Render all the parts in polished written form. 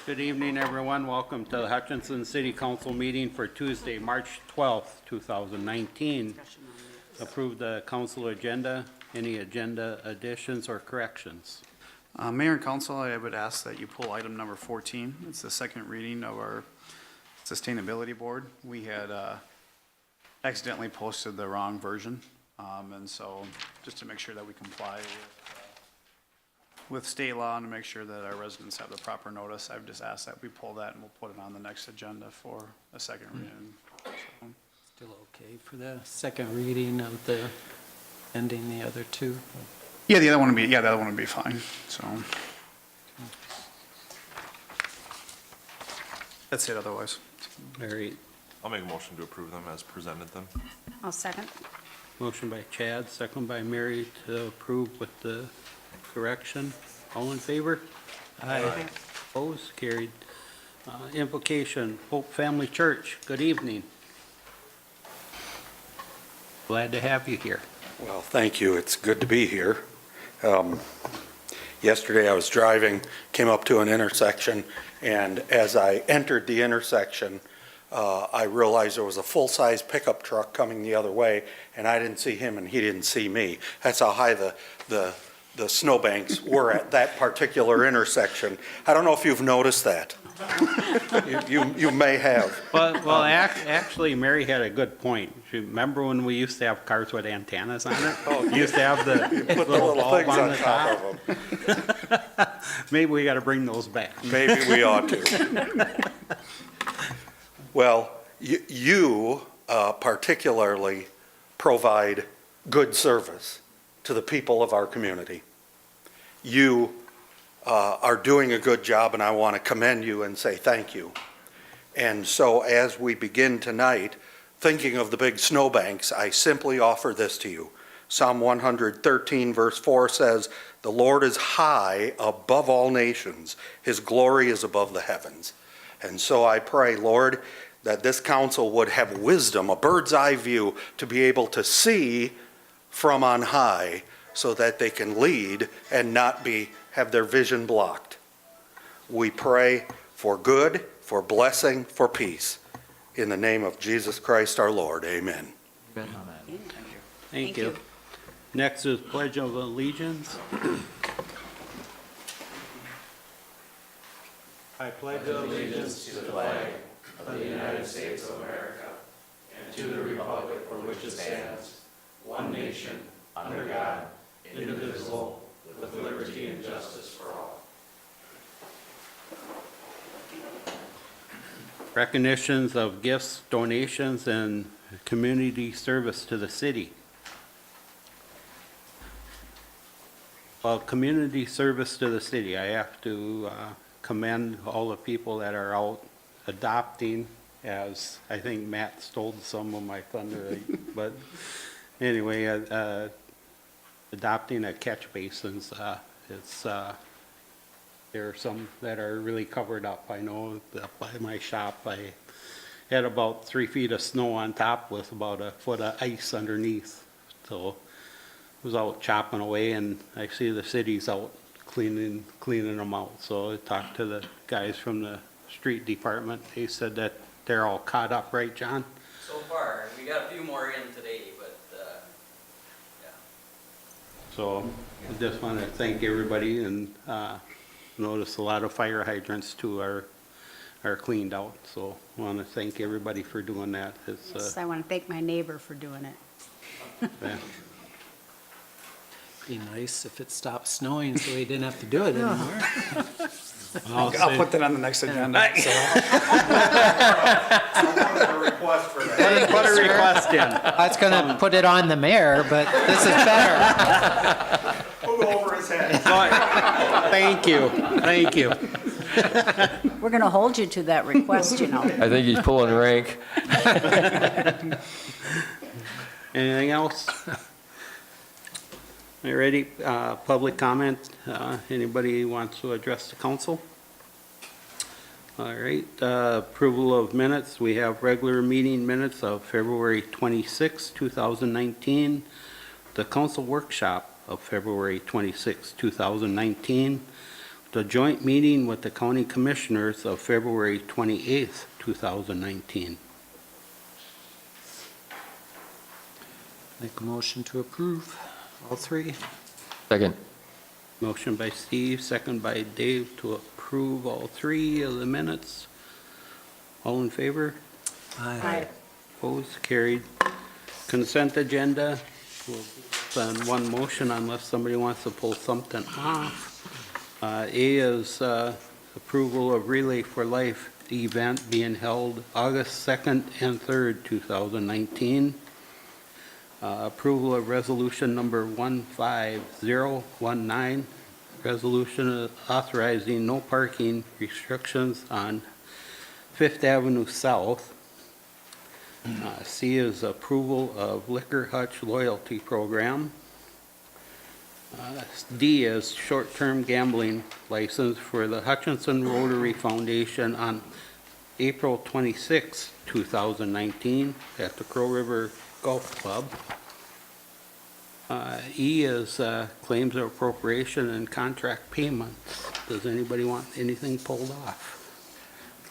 Good evening, everyone. Welcome to the Hutchinson City Council meeting for Tuesday, March 12th, 2019. Approve the council agenda. Any agenda additions or corrections? Mayor and Council, I would ask that you pull item number 14. It's the second reading of our Sustainability Board. We had accidentally posted the wrong version, and so just to make sure that we comply with state law and to make sure that our residents have the proper notice, I've just asked that we pull that and we'll put it on the next agenda for a second reading. So, Still okay for the second reading of the, ending the other two? yeah, the other one would be fine. So that's it otherwise. All right. I'll make a motion to approve them as presented then. I'll second. Motion by Chad, second by Mary to approve with the correction. All in favor? Aye. Opposed? Carried. Implication, Hope Family Church, good evening. Glad to have you here. Well, thank you. It's good to be here. Yesterday I was driving, came up to an intersection, and as I entered the intersection, I realized there was a full-size pickup truck coming the other way, and I didn't see him and he didn't see me. That's how high the snowbanks were at that particular intersection. I don't know if you've noticed that. You may have. Well, actually, Mary had a good point. Remember when we used to have cars with antennas on it? Oh, You used to have the Put the little bulb things on the top of them. Maybe we got to bring those back. Maybe we ought to. Well, you particularly provide good service to the people of our community. You are doing a good job, and I want to commend you and say thank you. And so as we begin tonight, thinking of the big snowbanks, I simply offer this to you. Psalm 113 verse 4 says, "The Lord is high above all nations. His glory is above the heavens." And so I pray, Lord, that this council would have wisdom, a bird's eye view, to be able to see from on high so that they can lead and not have their vision blocked. We pray for good, for blessing, for peace. In the name of Jesus Christ our Lord, amen. Thank you. Next is Pledge of Allegiance. I pledge allegiance to the flag of the United States of America and to the republic for which it stands, one nation, under God, indivisible, with liberty and justice for all. Recognitions of gifts, donations, and community service to the city. Well, community service to the city, I have to commend all the people that are out adopting, as I think Matt stole some of my thunder, but anyway, adopting a catch basins, there are some that are really covered up. I know up by my shop, I had about 3 feet of snow on top with about a foot of ice underneath. So I was out chopping away, and I see the city's out cleaning them out. So I talked to the guys from the street department. They said that they're all caught up, right, John? So far, we got a few more in today, but, yeah. So I just want to thank everybody, and notice a lot of fire hydrants too are cleaned out. So I want to thank everybody for doing that. It's, Yes, I want to thank my neighbor for doing it. yeah. Be nice if it stopped snowing so we didn't have to do it anymore. I'll put that on the next agenda. So. Put a request in. I was gonna put it on the mayor, but this is better. We'll go over his head. Thank you. Thank you. We're going to hold you to that request, you know. I think he's pulling rank. Anything else? All righty, public comment. Anybody wants to address the council? All right, approval of minutes. We have regular meeting minutes of February 26, 2019. The council workshop of February 26, 2019. the joint meeting with the county commissioners of February 28th, 2019. Make a motion to approve all three. Second. Motion by Steve, second by Dave to approve all three of the minutes. All in favor? Aye. Opposed, carried. Consent agenda, we'll send one motion unless somebody wants to pull something off. A is approval of Relay for Life event being held August 2nd and 3rd, 2019. Approval of resolution number 15019, resolution authorizing no parking restrictions on Fifth Avenue South. C is approval of Liquor Hutch loyalty program. D is short-term gambling license for the Hutchinson Rotary Foundation on April 26, 2019 at the Crow River Golf Club. E is claims of appropriation and contract payments. Does anybody want anything pulled off?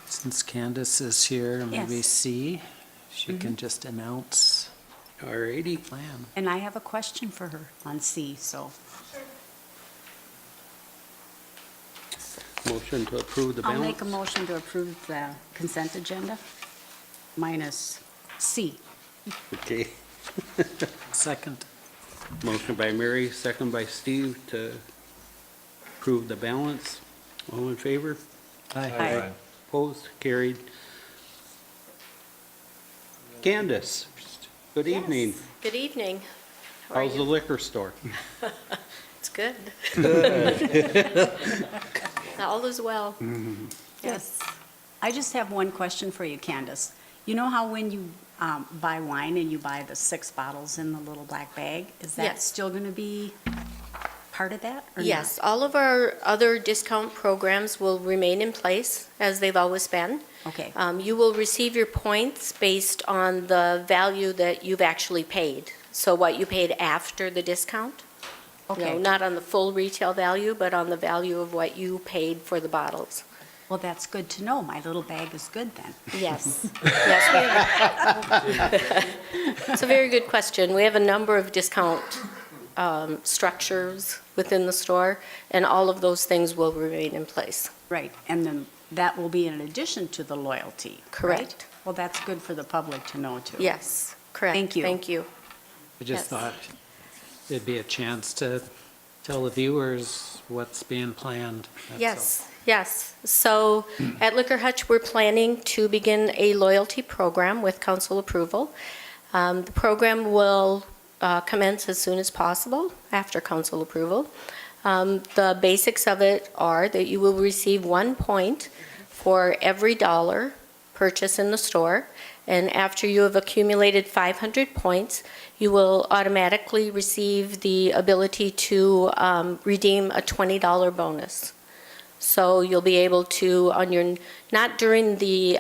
Since Candace is here, maybe Yes. C, she can just announce Alrighty. plan. And I have a question for her on C, so Motion to approve the I'll balance. make a motion to approve the consent agenda minus C. Okay. Second. Motion by Mary, second by Steve to approve the balance. All in favor? Aye. Opposed? Carried. Candace, good evening. Good evening. How are How's the you? liquor store? It's good. All is well. Yes. I just have one question for you, Candace. You know how when you buy wine and you buy the 6 bottles in the little black bag? Is that Yes. still going to be part of that or not? Yes, all of our other discount programs will remain in place as they've always been. Okay. You will receive your points based on the value that you've actually paid. So what you paid after the discount. You know, Okay. not on the full retail value, but on the value of what you paid for the bottles. Well, that's good to know. My little bag is good then. Yes. Yes, it's a very good question. We have a number of discount structures within the store, and all of those things will remain in place. Right, and then that will be in addition to the loyalty, right? Correct. Well, that's good for the public to know too. Yes, correct. Thank you. Thank you. I just Yes. thought it'd be a chance to tell the viewers what's being planned. that's all. Yes, yes. So at Liquor Hutch, we're planning to begin a loyalty program with council approval. The program will commence as soon as possible after council approval. The basics of it are that you will receive 1 point for every $1 purchase in the store. And after you have accumulated 500 points, you will automatically receive the ability to redeem a $20 bonus. So you'll be able to, on your, not during the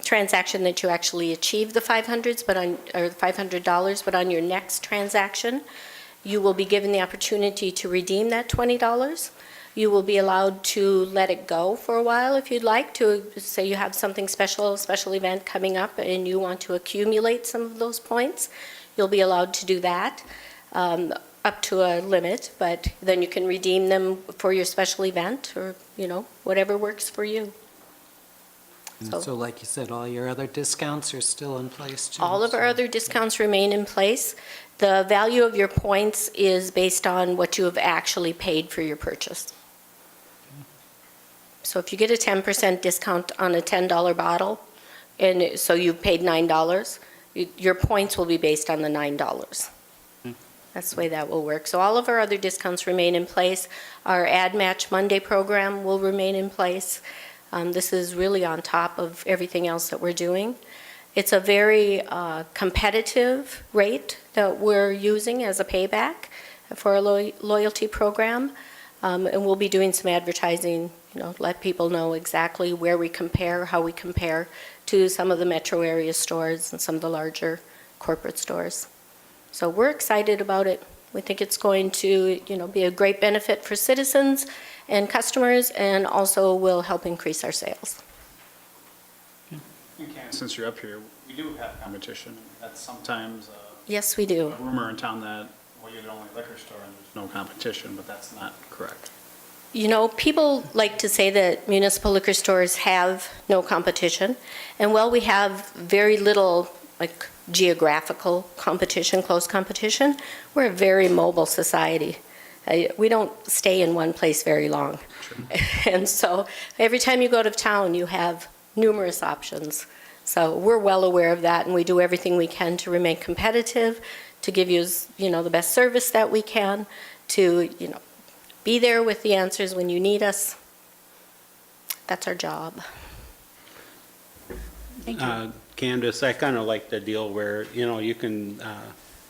transaction that you actually achieve the 500s, but on, or $500, but on your next transaction, you will be given the opportunity to redeem that $20. You will be allowed to let it go for a while if you'd like to. Say you have something special, a special event coming up, and you want to accumulate some of those points, you'll be allowed to do that. Up to a limit, but then you can redeem them for your special event or, you know, whatever works for you. And so like you said, all your other discounts are still in place too? All of our so- other discounts remain in place. The value of your points is based on what you have actually paid for your purchase. So if you get a 10% discount on a $10 bottle, and so you've paid $9, your points will be based on the $9. That's the way that will work. So all of our other discounts remain in place. Our Ad Match Monday program will remain in place. This is really on top of everything else that we're doing. It's a very competitive rate that we're using as a payback for a loyalty program. And we'll be doing some advertising, you know, let people know exactly where we compare, how we compare to some of the metro area stores and some of the larger corporate stores. So we're excited about it. We think it's going to, be a great benefit for citizens and customers, and also will help increase our sales. Since you're up here, we do have competition. That's sometimes Yes, we do. a rumor in town that, well, you're the only liquor store and there's no competition, but that's not correct. People like to say that municipal liquor stores have no competition. And while we have very little, geographical competition, close competition, we're a very mobile society. We don't stay in one place very long. And so every time you go to town, you have numerous options. So we're well aware of that, and we do everything we can to remain competitive, to give you, the best service that we can, to, be there with the answers when you need us. That's our job. Thank you. Candace, I kind of like the deal where, you can,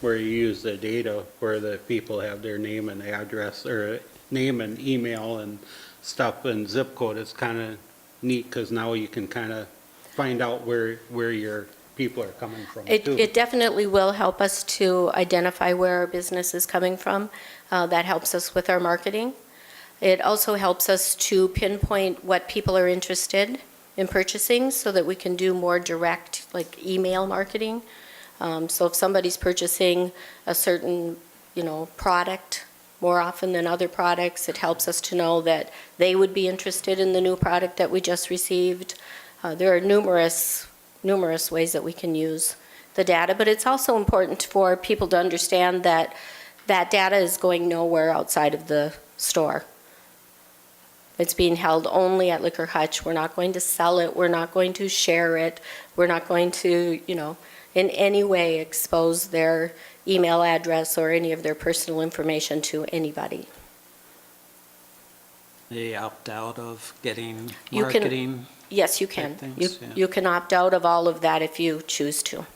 where you use the data where the people have their name and address, or name and email and stuff and zip code. It's kind of neat because now you can kind of find out where your people are coming from too. It definitely will help us to identify where our business is coming from. That helps us with our marketing. It also helps us to pinpoint what people are interested in purchasing so that we can do more direct, email marketing. So if somebody's purchasing a certain, product more often than other products, it helps us to know that they would be interested in the new product that we just received. There are numerous ways that we can use the data, but it's also important for people to understand that that data is going nowhere outside of the store. It's being held only at Liquor Hutch. We're not going to sell it. We're not going to share it. We're not going to, in any way expose their email address or any of their personal information to anybody. They opt out of getting You can- marketing. Yes, you can. Things, yeah. You can opt out of all of that if you choose to.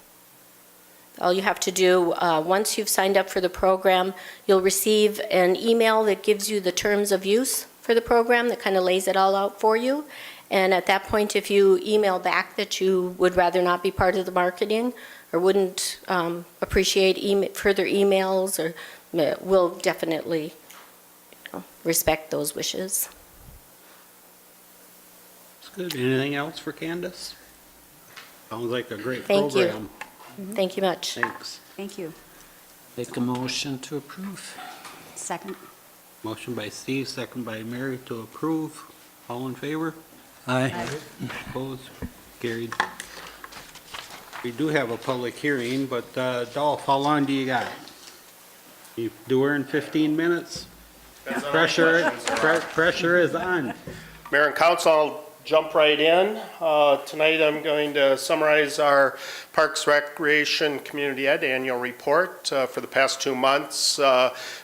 All you have to do, once you've signed up for the program, you'll receive an email that gives you the terms of use for the program, that kind of lays it all out for you. And at that point, if you email back that you would rather not be part of the marketing or wouldn't appreciate further emails, or we'll definitely respect those wishes. It's good. Anything else for Candace? Sounds like a great Thank you. program. Thank you much. Thanks. Thank you. Make a motion to approve. Second. Motion by Steve, second by Mary to approve. All in favor? Aye. Opposed? Carried. We do have a public hearing, but Dolph, how long do you got? You do her in 15 minutes? Pressure is on. Mayor and council, I'll jump right in. Tonight I'm going to summarize our Parks Recreation Community Ed Annual Report. For the past 2 months,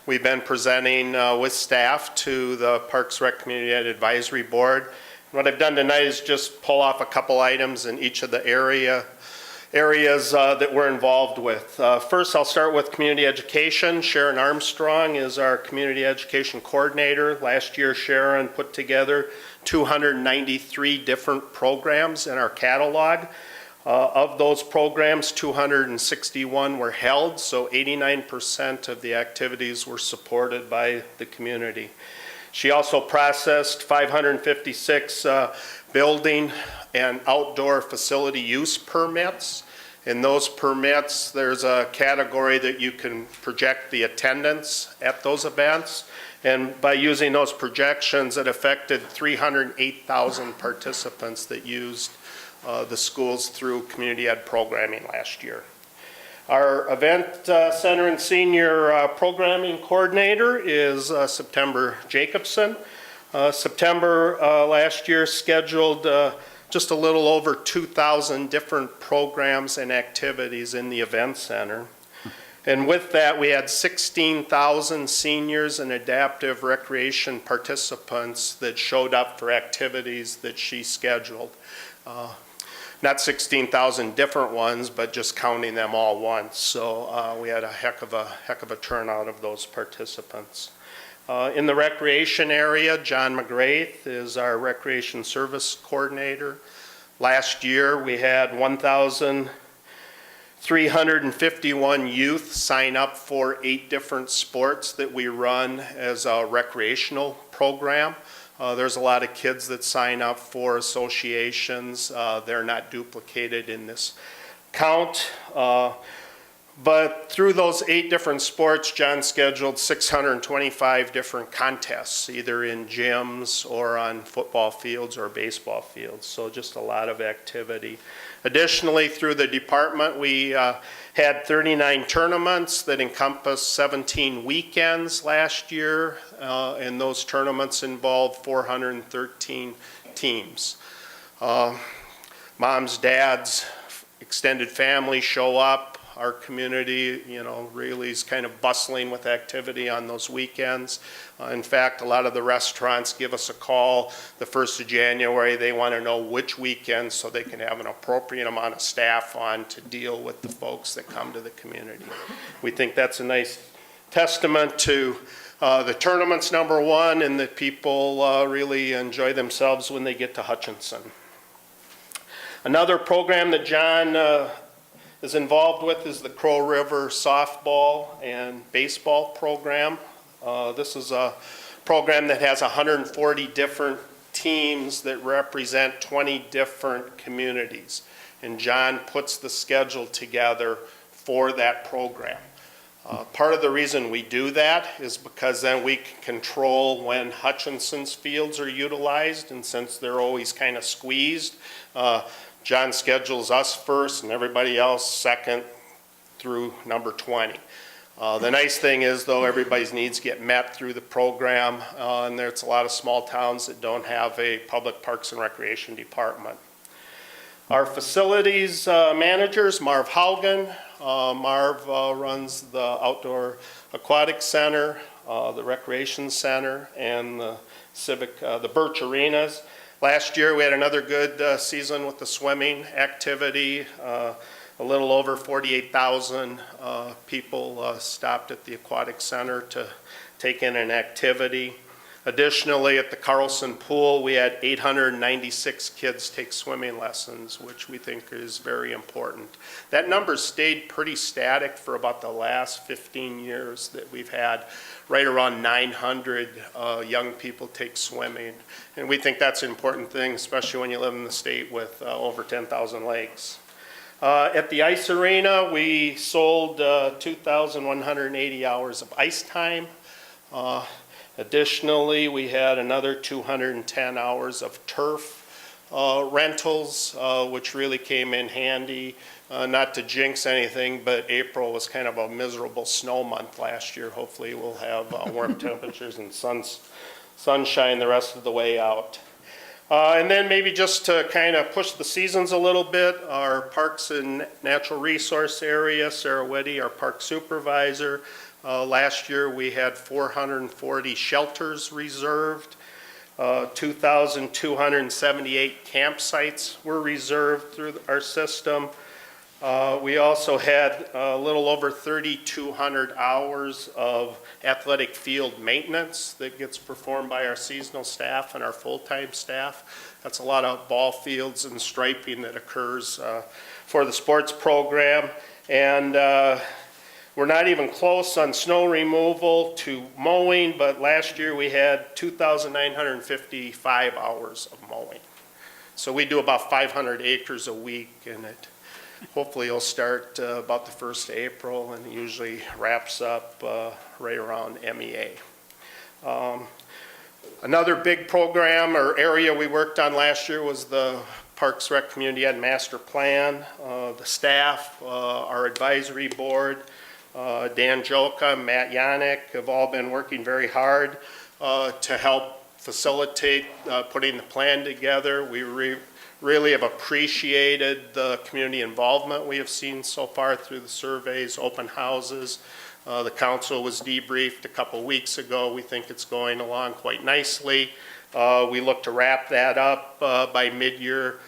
we've been presenting with staff to the Parks Rec Community Ed Advisory Board. What I've done tonight is just pull off a couple items in each of the areas that we're involved with. First, I'll start with community education. Sharon Armstrong is our community education coordinator. Last year, Sharon put together 293 different programs in our catalog. Of those programs, 261 were held, so 89% of the activities were supported by the community. She also processed 556 building and outdoor facility use permits. In those permits, there's a category that you can project the attendance at those events. And by using those projections, it affected 308,000 participants that used the schools through community ed programming last year. Our event center and senior programming coordinator is September Jacobson. September last year scheduled just a little over 2,000 different programs and activities in the event center. And with that, we had 16,000 seniors and adaptive recreation participants that showed up for activities that she scheduled. Not 16,000 different ones, but just counting them all once. So we had a heck of a turnout of those participants. In the recreation area, John McGrath is our recreation service coordinator. Last year, we had 1,000 351 youth sign up for 8 different sports that we run as a recreational program. There's a lot of kids that sign up for associations. They're not duplicated in this count. But through those 8 different sports, John scheduled 625 different contests, either in gyms or on football fields or baseball fields. So just a lot of activity. Additionally, through the department, we had 39 tournaments that encompassed 17 weekends last year, and those tournaments involved 413 teams. Moms, dads, extended family show up. Our community, really is kind of bustling with activity on those weekends. In fact, a lot of the restaurants give us a call the 1st of January. They want to know which weekend so they can have an appropriate amount of staff on to deal with the folks that come to the community. We think that's a nice testament to the tournaments, number one, and that people really enjoy themselves when they get to Hutchinson. Another program that John is involved with is the Crow River softball and baseball program. This is a program that has 140 different teams that represent 20 different communities. And John puts the schedule together for that program. Part of the reason we do that is because then we can control when Hutchinson's fields are utilized, and since they're always kind of squeezed, John schedules us first and everybody else second through number 20. The nice thing is, though, everybody's needs get met through the program, and there's a lot of small towns that don't have a public parks and recreation department. Our facilities managers, Marv Haugen. Marv runs the outdoor aquatic center, the recreation center, and the Birch Arenas. Last year, we had another good season with the swimming activity. A little over 48,000 people stopped at the aquatic center to take in an activity. Additionally, at the Carlson Pool, we had 896 kids take swimming lessons, which we think is very important. That number stayed pretty static for about the last 15 years that we've had right around 900 young people take swimming. And we think that's an important thing, especially when you live in the state with over 10,000 lakes. At the ice arena, we sold 2,180 hours of ice time. Additionally, we had another 210 hours of turf rentals, which really came in handy. Not to jinx anything, but April was kind of a miserable snow month last year. Hopefully we'll have warm temperatures and sunshine the rest of the way out. And then maybe just to kind of push the seasons a little bit, our Parks and Natural Resource area, Sarah Weddy, our park supervisor, last year we had 440 shelters reserved. 2,278 campsites were reserved through our system. We also had a little over 3,200 hours of athletic field maintenance that gets performed by our seasonal staff and our full-time staff. That's a lot of ball fields and striping that occurs for the sports program. And we're not even close on snow removal to mowing, but last year we had 2,955 hours of mowing. So we do about 500 acres a week, and it hopefully it'll start about the 1st of April and usually wraps up right around MEA. Another big program or area we worked on last year was the Parks Rec Community Ed Master Plan. The staff, our advisory board, Dan Joka, Matt Yannick have all been working very hard to help facilitate putting the plan together. We really have appreciated the community involvement we have seen so far through the surveys, open houses. The council was debriefed a couple weeks ago. We think it's going along quite nicely. We look to wrap that up by mid-year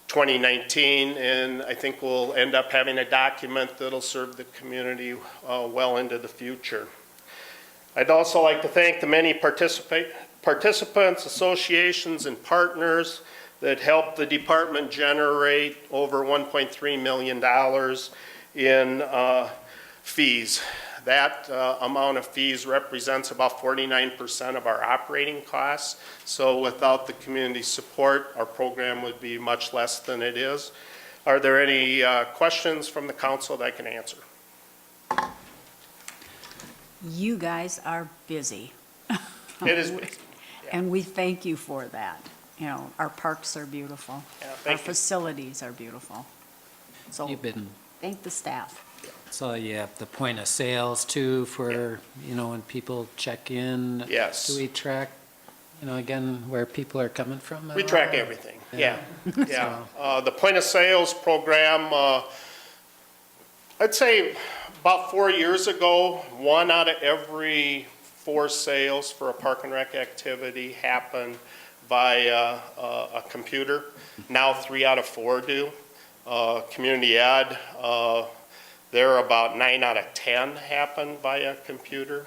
2019, and I think we'll end up having a document that'll serve the community well into the future. I'd also like to thank the many participants, associations, and partners that helped the department generate over $1.3 million in fees. That amount of fees represents about 49% of our operating costs. So without the community support, our program would be much less than it is. Are there any questions from the council that I can answer? You guys are busy. It is busy. And we thank you for that. You know, our parks are beautiful. Yeah, Our thank you. facilities are beautiful. So You've been, thank the staff. so you have the point of sales too for, you know, when people check in. Yes. Do we track, you know, again, where people are coming from? at We track all? everything, yeah, Yeah. yeah. The point of sales program, I'd say about 4 years ago, 1 out of every 4 sales for a park and rec activity happen via a computer. Now 3 out of 4 do. Community ed, they're about 9 out of 10 happen via computer.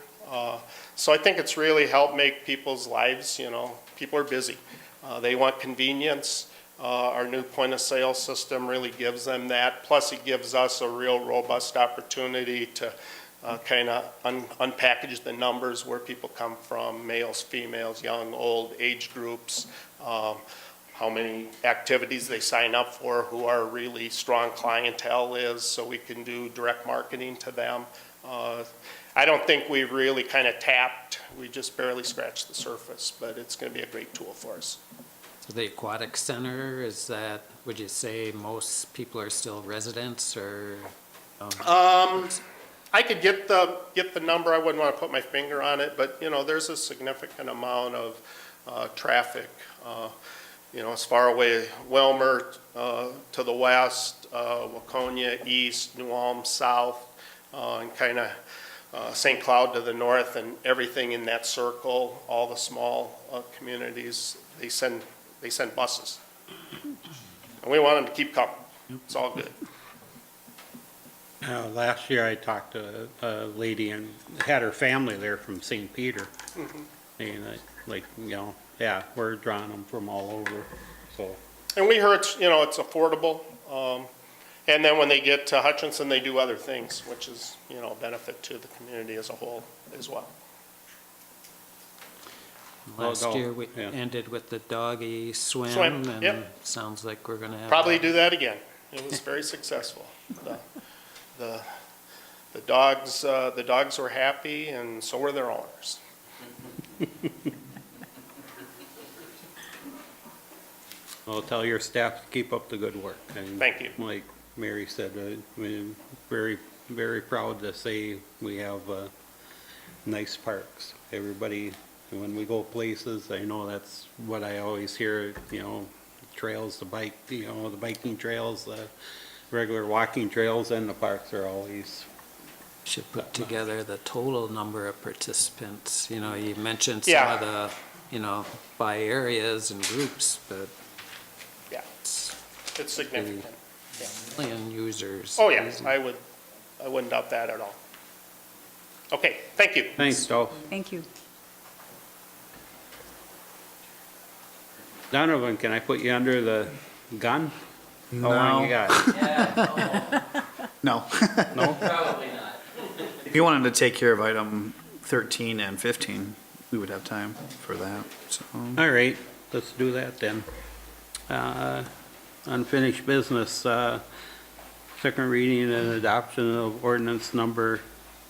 So I think it's really helped make people's lives, you know, people are busy. They want convenience. Our new point of sale system really gives them that. Plus it gives us a real robust opportunity to kind of unpackage the numbers, where people come from, males, females, young, old, age groups, how many activities they sign up for, who our really strong clientele is, so we can do direct marketing to them. I don't think we've really kind of tapped, we just barely scratched the surface, but it's going to be a great tool for us. So the aquatic center, is that, would you say most people are still residents or? I could get the number, I wouldn't want to put my finger on it, but, you know, there's a significant amount of traffic, you know, as far away, Wilmer to the west, Waconia east, New Ulm south, and kind of St. Cloud to the north, and everything in that circle, all the small communities, they send buses. And we want them to keep coming. It's all good. Last year I talked to a lady and had her family there from St. Peter. And like, you know, yeah, we're drawing them from all over, so. And we heard, you know, it's affordable. And then when they get to Hutchinson, they do other things, which is, you know, a benefit to the community as a whole as well. Last no, year we yeah. ended with the doggy swim. Swim, And yep. sounds like we're gonna have. Probably do that again. It was very successful. The dogs were happy, and so were their owners. I'll tell your staff to keep up the good work. And Thank you. like Mary said, we're very, very proud to say we have nice parks. Everybody, when we go places, I know that's what I always hear, you know, trails, the bike, you know, the biking trails, the regular walking trails, and the parks are always. Should put together the total number of participants. You know, you mentioned some Yeah. of the, you know, by areas and groups, but Yeah, it's it's significant. Yeah. million users. Oh, yeah, easy. I wouldn't doubt that at all. Okay, thank you. Thanks, Joe. Thank you. Donovan, can I put you under the gun? How long you got? No. No? Probably not. If you wanted to take care of item 13 and 15, we would have time for that, so. All right, let's do that then. Unfinished business, second reading and adoption of ordinance number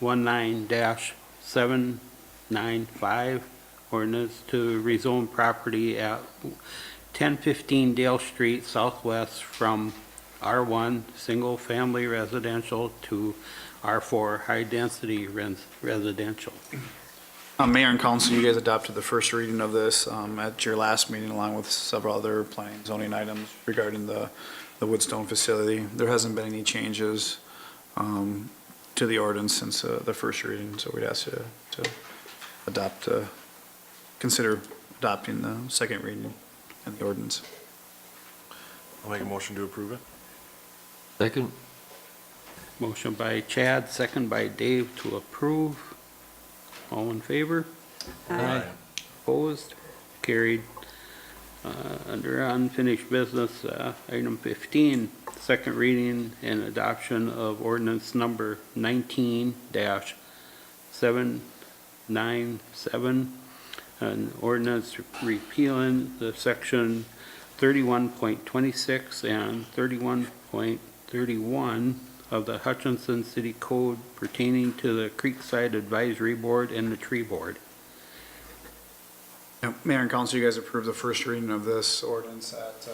19-795, ordinance to rezone property at 1015 Dale Street Southwest from R1 Single Family Residential to R4 High Density Residential. Mayor and council, you guys adopted the first reading of this at your last meeting, along with several other planning and zoning items regarding the Woodstone facility. There hasn't been any changes to the ordinance since the first reading, so we'd ask you to consider adopting the second reading and the ordinance. I'll make a motion to approve it. Second. Motion by Chad, second by Dave to approve. All in favor? Aye. Opposed? Carried. Under unfinished business, item 15, second reading and adoption of ordinance number 19-797, an ordinance repealing the section 31.26 and 31.31 of the Hutchinson City Code pertaining to the Creekside Advisory Board and the Tree Board. Mayor and council, you guys approved the first reading of this ordinance at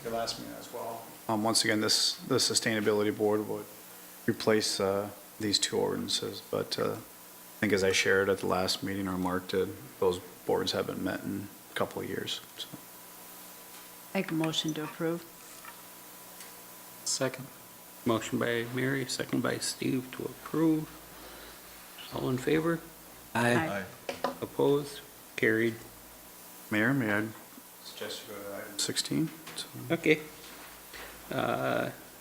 your last meeting as well. Once again, the Sustainability Board would replace these two ordinances, but I think as I shared at the last meeting, or Mark did, those boards haven't met in a couple of years. So. Make a motion to approve. Second. Motion by Mary, second by Steve to approve. All in favor? Aye. Opposed? Carried. Mayor, may I suggest you go to item 16? Okay.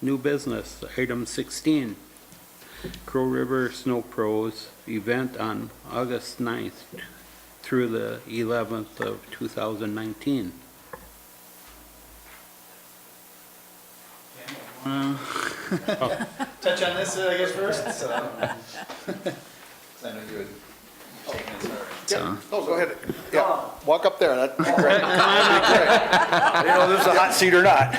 New business, item 16. Crow River Snow Pros event on August 9th through the 11th of 2019. Touch on this, I guess, first? I know you would. Yeah, oh, go ahead. Yeah, walk up there. That'd be great. I didn't know if this was a hot seat or not.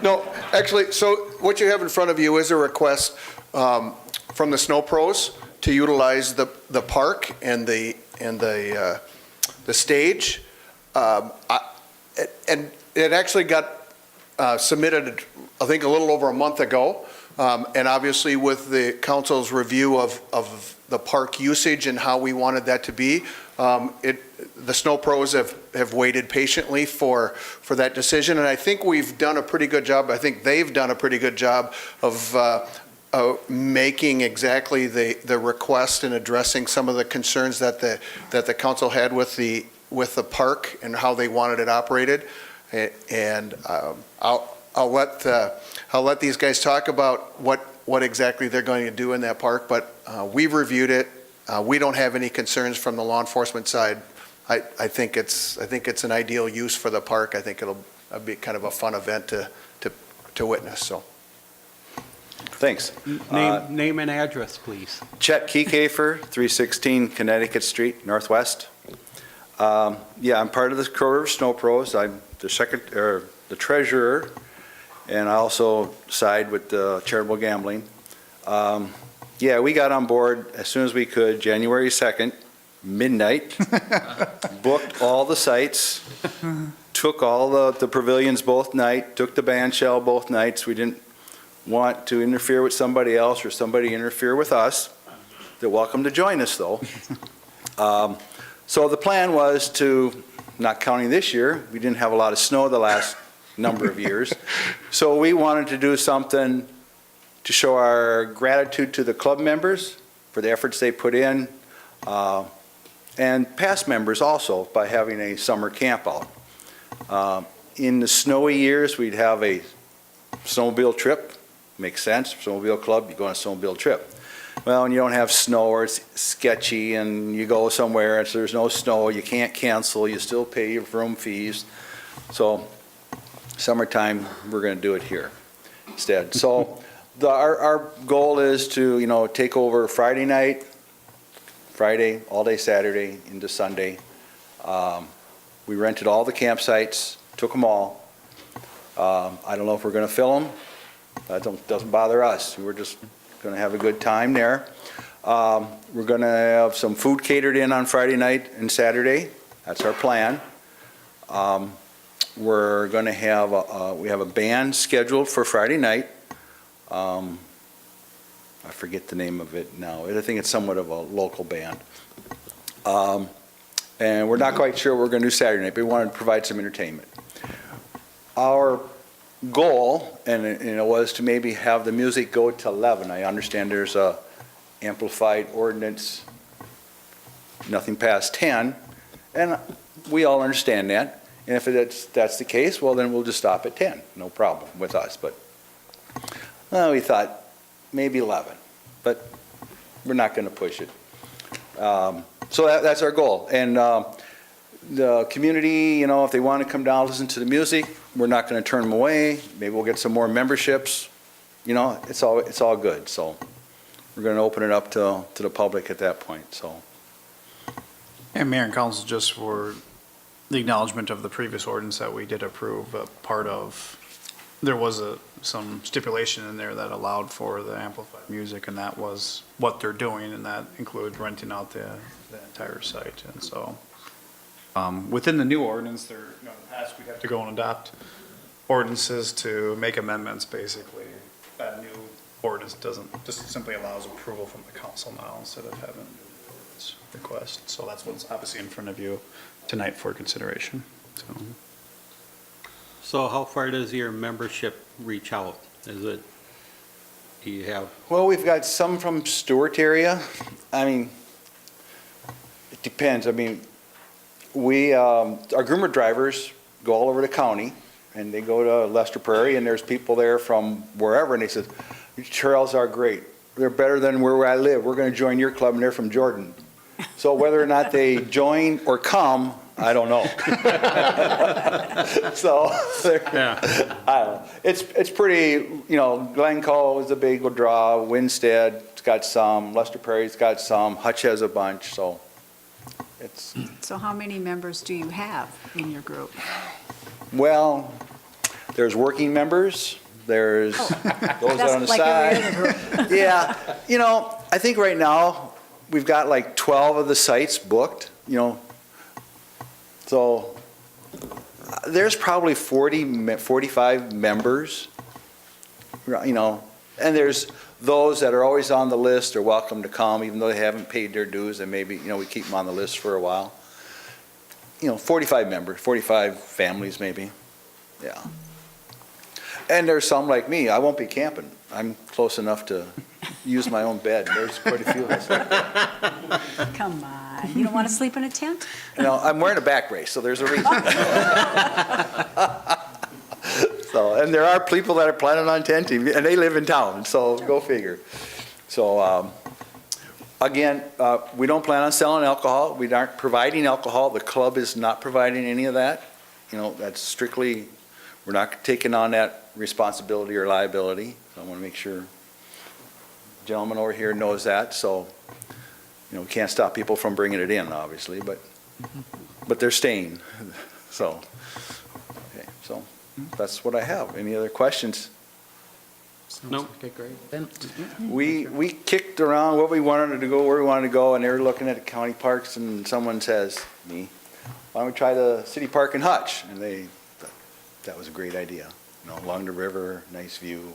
No, actually, so what you have in front of you is a request from the Snow Pros to utilize the park and the stage. And it actually got submitted, I think, a little over a month ago. And obviously with the council's review of the park usage and how we wanted that to be, the Snow Pros have waited patiently for that decision. And I think we've done a pretty good job. I think they've done a pretty good job of making exactly the request and addressing some of the concerns that the council had with the park and how they wanted it operated. And I'll let these guys talk about what exactly they're going to do in that park, but we've reviewed it. We don't have any concerns from the law enforcement side. I think it's an ideal use for the park. I think it'll be kind of a fun event to witness, so. Thanks. Name and address, please. Chet Kiekefer, 316 Connecticut Street, Northwest. Yeah, I'm part of the Crow River Snow Pros. I'm the treasurer, and I also side with the charitable gambling. Yeah, we got on board as soon as we could, January 2nd, midnight, booked all the sites, took all the pavilions both nights, took the band shell both nights. We didn't want to interfere with somebody else or somebody interfere with us. They're welcome to join us, though. So the plan was to, not counting this year, we didn't have a lot of snow the last number of years. So we wanted to do something to show our gratitude to the club members for the efforts they put in, and past members also by having a summer camp out. In the snowy years, we'd have a snowmobile trip. Makes sense, snowmobile club, you go on a snowmobile trip. Well, when you don't have snow or it's sketchy and you go somewhere and there's no snow, you can't cancel, you still pay your room fees. So summertime, we're going to do it here instead. So our goal is to, take over Friday night, Friday, all day Saturday into Sunday. We rented all the campsites, took them all. I don't know if we're going to fill them. That doesn't bother us. We're just going to have a good time there. We're going to have some food catered in on Friday night and Saturday. That's our plan. We're going to have we have a band scheduled for Friday night. I forget the name of it now. I think it's somewhat of a local band. And we're not quite sure what we're going to do Saturday night, but we wanted to provide some entertainment. Our goal, and it was to maybe have the music go to 11. I understand there's a amplified ordinance, nothing past 10, and we all understand that. And if that's the case, well, then we'll just stop at 10. No problem with us. But we thought maybe 11, but we're not going to push it. So that's our goal. And the community, you know, if they want to come down, listen to the music, we're not going to turn them away. Maybe we'll get some more memberships. You know, it's all good. So we're going to open it up to the public at that point, so. And Mayor and Council, just for the acknowledgement of the previous ordinance that we did approve, part of, there was some stipulation in there that allowed for the amplified music, and that was what they're doing, and that included renting out the entire site. And so, within the new ordinance, there, you know, in the past, we'd have to go and adopt ordinances to make amendments, basically. That new ordinance just simply allows approval from the council now instead of having this request. So that's what's obviously in front of you tonight for consideration. So how far does your membership reach out? Do you have, Well, we've got some from Stewart area. I mean, it depends. I mean, our groomer drivers go all over the county, and they go to Lester Prairie, and there's people there from wherever, and they said, your trails are great. They're better than where I live. We're going to join your club, and they're from Jordan. So whether or not they join or come, I don't know. So, yeah, I don't know. It's pretty, you know, Glencoe is a big draw, Winstead's got some, Lester Prairie's got some, Hutch has a bunch, so it's, So how many members do you have in your group? well, there's working members, there's those that are on the That's like side. every other group. Yeah, you know, I think right now, we've got like 12 of the sites booked, you know. So there's probably 45 members, you know, and there's those that are always on the list are welcome to come, even though they haven't paid their dues, and maybe, you know, we keep them on the list for a while. You know, 45 members, 45 families maybe, yeah. And there's some like me, I won't be camping. I'm close enough to use my own bed. There's quite a few of us like that. Come on, you don't want to sleep in a tent? You know, I'm wearing a back brace, so there's a reason. So, and there are people that are planning on tenting, and they live in town, so go figure. So, again, we don't plan on selling alcohol. We aren't providing alcohol. The club is not providing any of that. You know, that's strictly, we're not taking on that responsibility or liability. So I want to make sure gentleman over here knows that. So, you know, we can't stop people from bringing it in, obviously, but they're staying. So, okay, so that's what I have. Any other questions? Sounds Nope. like a great event. We kicked around what we wanted to go, where we wanted to go, and they were looking at the county parks, and someone says, me, why don't we try the city park in Hutch? And they, that was a great idea. You know, along the river, nice view.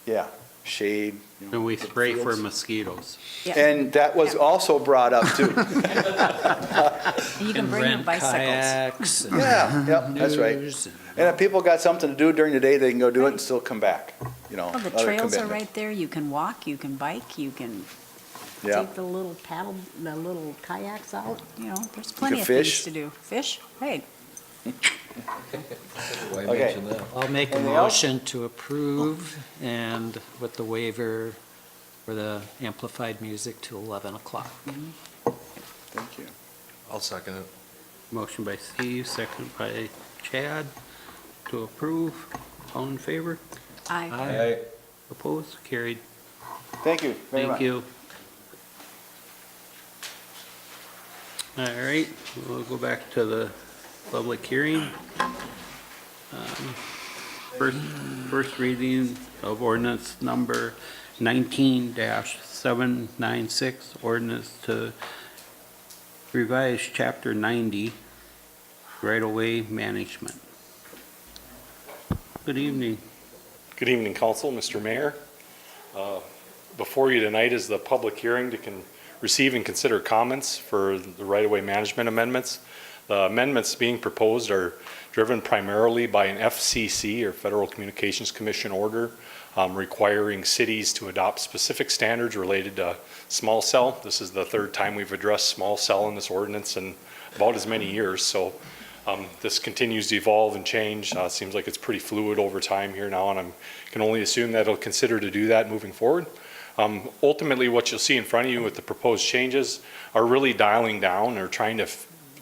Yeah, shade. You know, and we the spray for fields. mosquitoes. Yeah. And that was also brought up too. And you can bring your rent bicycles. kayaks and Yeah, yep, that's right. canoes and- And if people got something to do during the day, they can go do it and still come back, you know. Well, the other trails are commitment. right there. You can walk, you can bike, you can Yeah, take the little paddle, the little kayaks out, you know, there's plenty can of fish. things to do. Fish? Hey, okay. I'll make a Anything else? motion to approve and with the waiver for the amplified music to 11 o'clock. Thank you. I'll second it. Motion by Steve, second by Chad to approve. All in favor? I, Opposed? Carried. Thank you very much. Thank you. All right, we'll go back to the public hearing. First reading of ordinance number 19-796, ordinance to revise chapter 90, right-of-way management. Good evening. Good evening, Council, Mr. Mayor. Before you tonight is the public hearing to receive and consider comments for the right-of-way management amendments. The amendments being proposed are driven primarily by an FCC, or Federal Communications Commission order, requiring cities to adopt specific standards related to small cell. This is the third time we've addressed small cell in this ordinance in about as many years. So this continues to evolve and change. Seems like it's pretty fluid over time here now, and I can only assume that it'll consider to do that moving forward. Ultimately, what you'll see in front of you with the proposed changes are really dialing down or trying to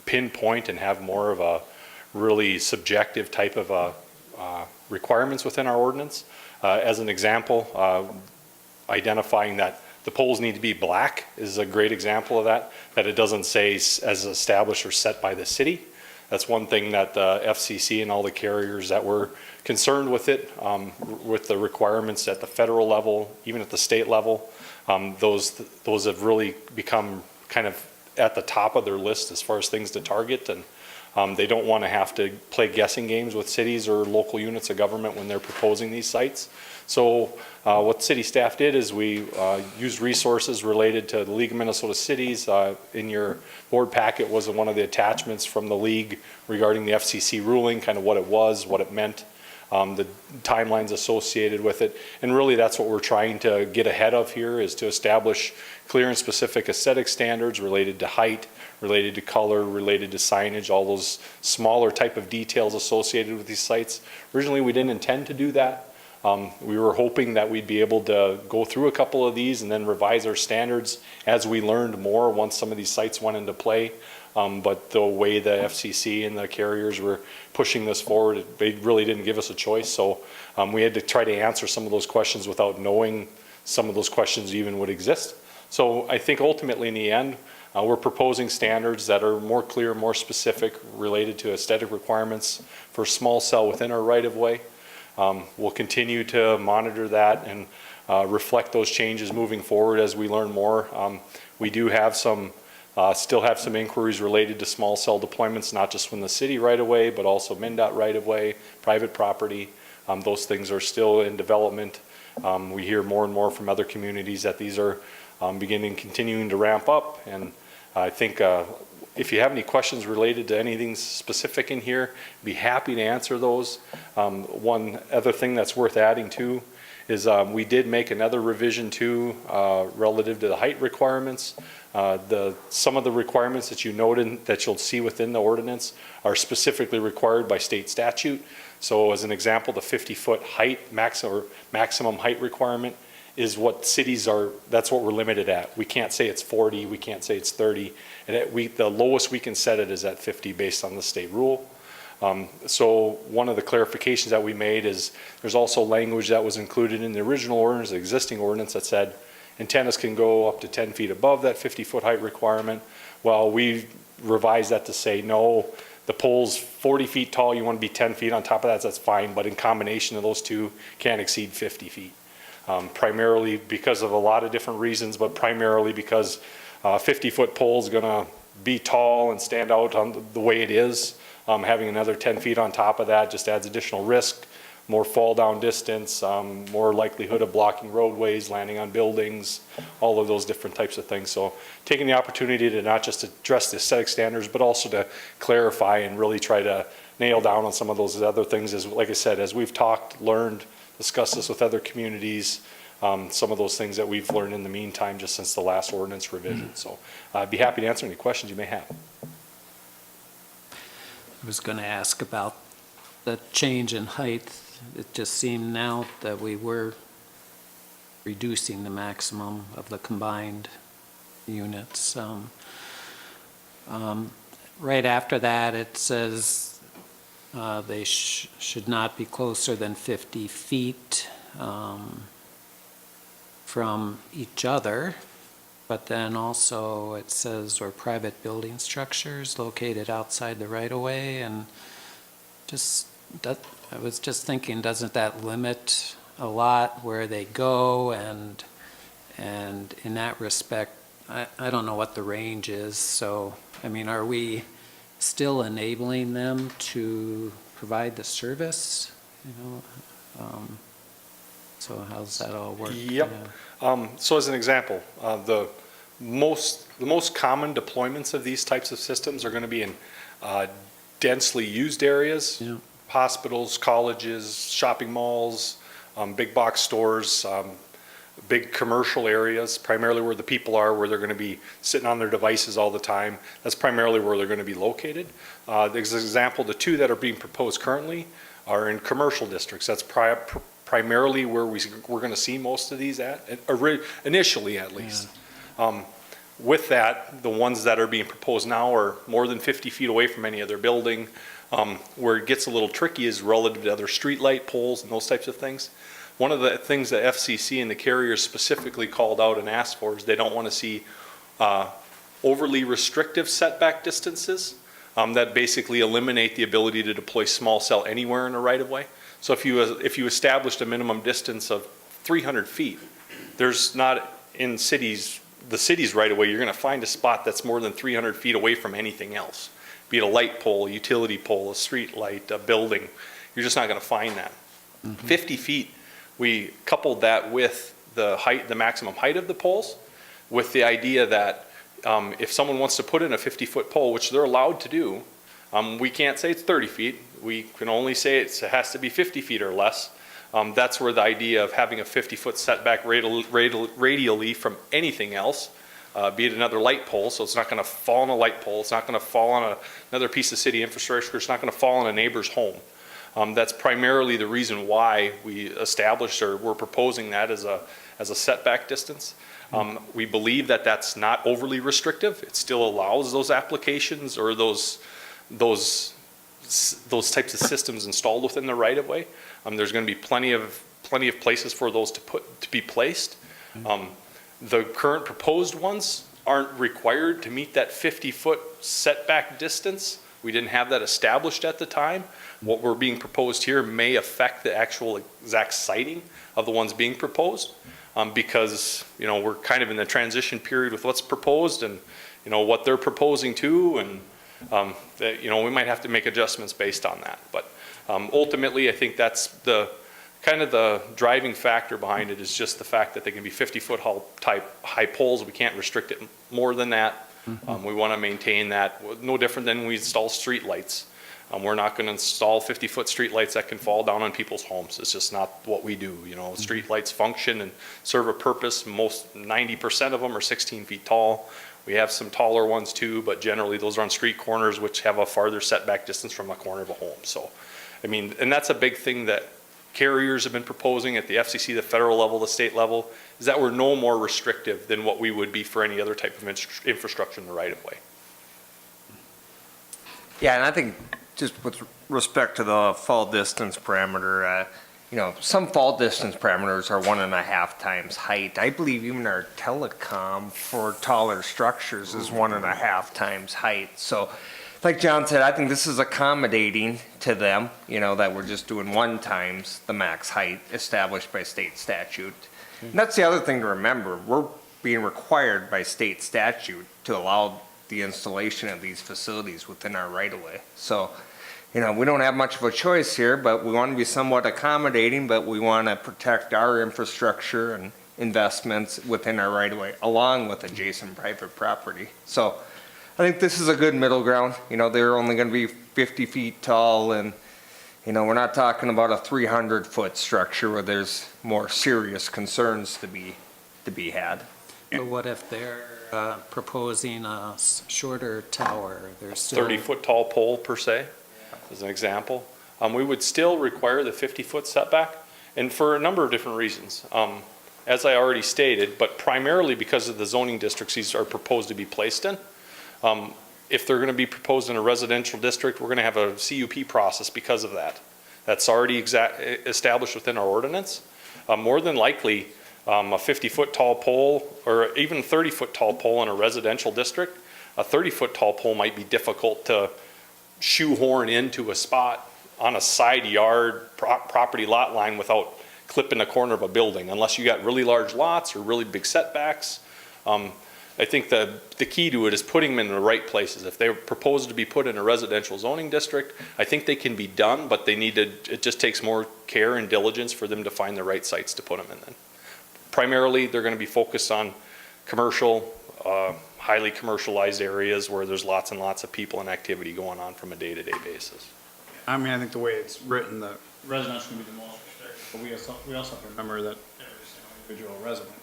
pinpoint and have more of a really subjective type of requirements within our ordinance. As an example, identifying that the poles need to be black is a great example of that it doesn't say as established or set by the city. That's one thing that the FCC and all the carriers that were concerned with it, with the requirements at the federal level, even at the state level, those have really become kind of at the top of their list as far as things to target, and they don't want to have to play guessing games with cities or local units of government when they're proposing these sites. So what city staff did is we used resources related to the League of Minnesota Cities. In your board packet was one of the attachments from the league regarding the FCC ruling, kind of what it was, what it meant, the timelines associated with it. And really that's what we're trying to get ahead of here, is to establish clear and specific aesthetic standards related to height, related to color, related to signage, all those smaller type of details associated with these sites. Originally we didn't intend to do that. We were hoping that we'd be able to go through a couple of these and then revise our standards as we learned more once some of these sites went into play. But the way the FCC and the carriers were pushing this forward, they really didn't give us a choice. So we had to try to answer some of those questions without knowing some of those questions even would exist. So I think ultimately in the end, we're proposing standards that are more clear, more specific, related to aesthetic requirements for small cell within our right-of-way. We'll continue to monitor that and reflect those changes moving forward as we learn more. We do have still have some inquiries related to small cell deployments, not just from the city right away, but also MnDOT right of way, private property. Those things are still in development. We hear more and more from other communities that these are continuing to ramp up. And I think if you have any questions related to anything specific in here, be happy to answer those. One other thing that's worth adding too is we did make another revision too relative to the height requirements. Some of the requirements that you noted that you'll see within the ordinance are specifically required by state statute. So as an example, the 50-foot height maximum height requirement is what cities are, that's what we're limited at. We can't say it's 40, we can't say it's 30. And the lowest we can set it is at 50 based on the state rule. So one of the clarifications that we made is there's also language that was included in the original ordinance, the existing ordinance, that said antennas can go up to 10 feet above that 50-foot height requirement. Well, we revised that to say, no, the pole's 40 feet tall, you want to be 10 feet on top of that, that's fine, but in combination of those two, can't exceed 50 feet. Primarily because of a lot of different reasons, but primarily because 50-foot pole is going to be tall and stand out on the way it is. Having another 10 feet on top of that just adds additional risk, more fall down distance, more likelihood of blocking roadways, landing on buildings, all of those different types of things. So taking the opportunity to not just address the aesthetic standards, but also to clarify and really try to nail down on some of those other things. As, like I said, as we've talked, learned, discussed this with other communities, some of those things that we've learned in the meantime just since the last ordinance revision. So I'd be happy to answer any questions you may have. I was going to ask about the change in height. It just seemed now that we were reducing the maximum of the combined units. Right after that, it says they should not be closer than 50 feet from each other. But then also it says, or private building structures located outside the right-of-way, and I was just thinking, doesn't that limit a lot where they go? And in that respect, I don't know what the range is. So, I mean, are we still enabling them to provide the service? You know, so how's that all work? Yep. Yeah. So as an example, the most common deployments of these types of systems are going to be in densely used areas, Yeah. hospitals, colleges, shopping malls, big box stores, big commercial areas, primarily where the people are, where they're going to be sitting on their devices all the time. That's primarily where they're going to be located. As an example, the two that are being proposed currently are in commercial districts. That's primarily where we're going to see most of these at, initially at least. With that, the ones that are being proposed now are more than 50 feet away from any other building. Where it gets a little tricky is relative to other streetlight poles and those types of things. One of the things that FCC and the carriers specifically called out and asked for is they don't want to see overly restrictive setback distances that basically eliminate the ability to deploy small cell anywhere in a right-of-way. So if you established a minimum distance of 300 feet, there's not in the city's right-of-way, you're going to find a spot that's more than 300 feet away from anything else. Be it a light pole, a utility pole, a street light, a building. You're just not going to find that. 50 feet, we coupled that with the height, the maximum height of the poles, with the idea that if someone wants to put in a 50-foot pole, which they're allowed to do, we can't say it's 30 feet. We can only say it has to be 50 feet or less. That's where the idea of having a 50-foot setback radially from anything else, be it another light pole, so it's not going to fall on a light pole, it's not going to fall on another piece of city infrastructure, it's not going to fall on a neighbor's home. That's primarily the reason why we established or we're proposing that as a setback distance. We believe that that's not overly restrictive. It still allows those applications or those types of systems installed within the right of way. There's going to be plenty of places for those to be placed. The current proposed ones aren't required to meet that 50-foot setback distance. We didn't have that established at the time. What we're being proposed here may affect the actual exact siting of the ones being proposed, because we're kind of in the transition period with what's proposed and what they're proposing too, and that we might have to make adjustments based on that. But ultimately, I think that's the kind of the driving factor behind it is just the fact that they can be 50-foot high poles. We can't restrict it more than that. We want to maintain that. No different than we install street lights. We're not going to install 50-foot street lights that can fall down on people's homes. It's just not what we do. Street lights function and serve a purpose. 90% of them are 16 feet tall. We have some taller ones too, but generally those are on street corners, which have a farther setback distance from a corner of a home. So, and that's a big thing that carriers have been proposing at the FCC, the federal level, the state level, is that we're no more restrictive than what we would be for any other type of infrastructure in the right of way. Yeah, and I think just with respect to the fall distance parameter, some fall distance parameters are 1.5 times height. I believe even our telecom for taller structures is 1.5 times height. So like John said, I think this is accommodating to them, that we're just doing 1 times the max height established by state statute. And that's the other thing to remember. We're being required by state statute to allow the installation of these facilities within our right-of-way. So, we don't have much of a choice here, but we want to be somewhat accommodating, but we want to protect our infrastructure and investments within our right-of-way, along with adjacent private property. So I think this is a good middle ground. They're only going to be 50 feet tall, and, we're not talking about a 300-foot structure where there's more serious concerns to be had. But what if they're proposing a shorter tower? There's still 30-foot tall pole per se, as an example. We would still require the 50-foot setback, and for a number of different reasons. As I already stated, but primarily because of the zoning districts these are proposed to be placed in. If they're going to be proposed in a residential district, we're going to have a CUP process because of that. That's already established within our ordinance. More than likely, a 50-foot tall pole or even 30-foot tall pole in a residential district, a 30-foot tall pole might be difficult to shoehorn into a spot on a side yard property lot line without clipping a corner of a building, unless you got really large lots or really big setbacks. I think the key to it is putting them in the right places. If they're proposed to be put in a residential zoning district, I think they can be done, but it just takes more care and diligence for them to find the right sites to put them in then. Primarily, they're going to be focused on commercial, highly commercialized areas where there's lots and lots of people and activity going on from a day-to-day basis. I think the way it's written, the residential can be the most restricted, but we also have to remember that every single individual resident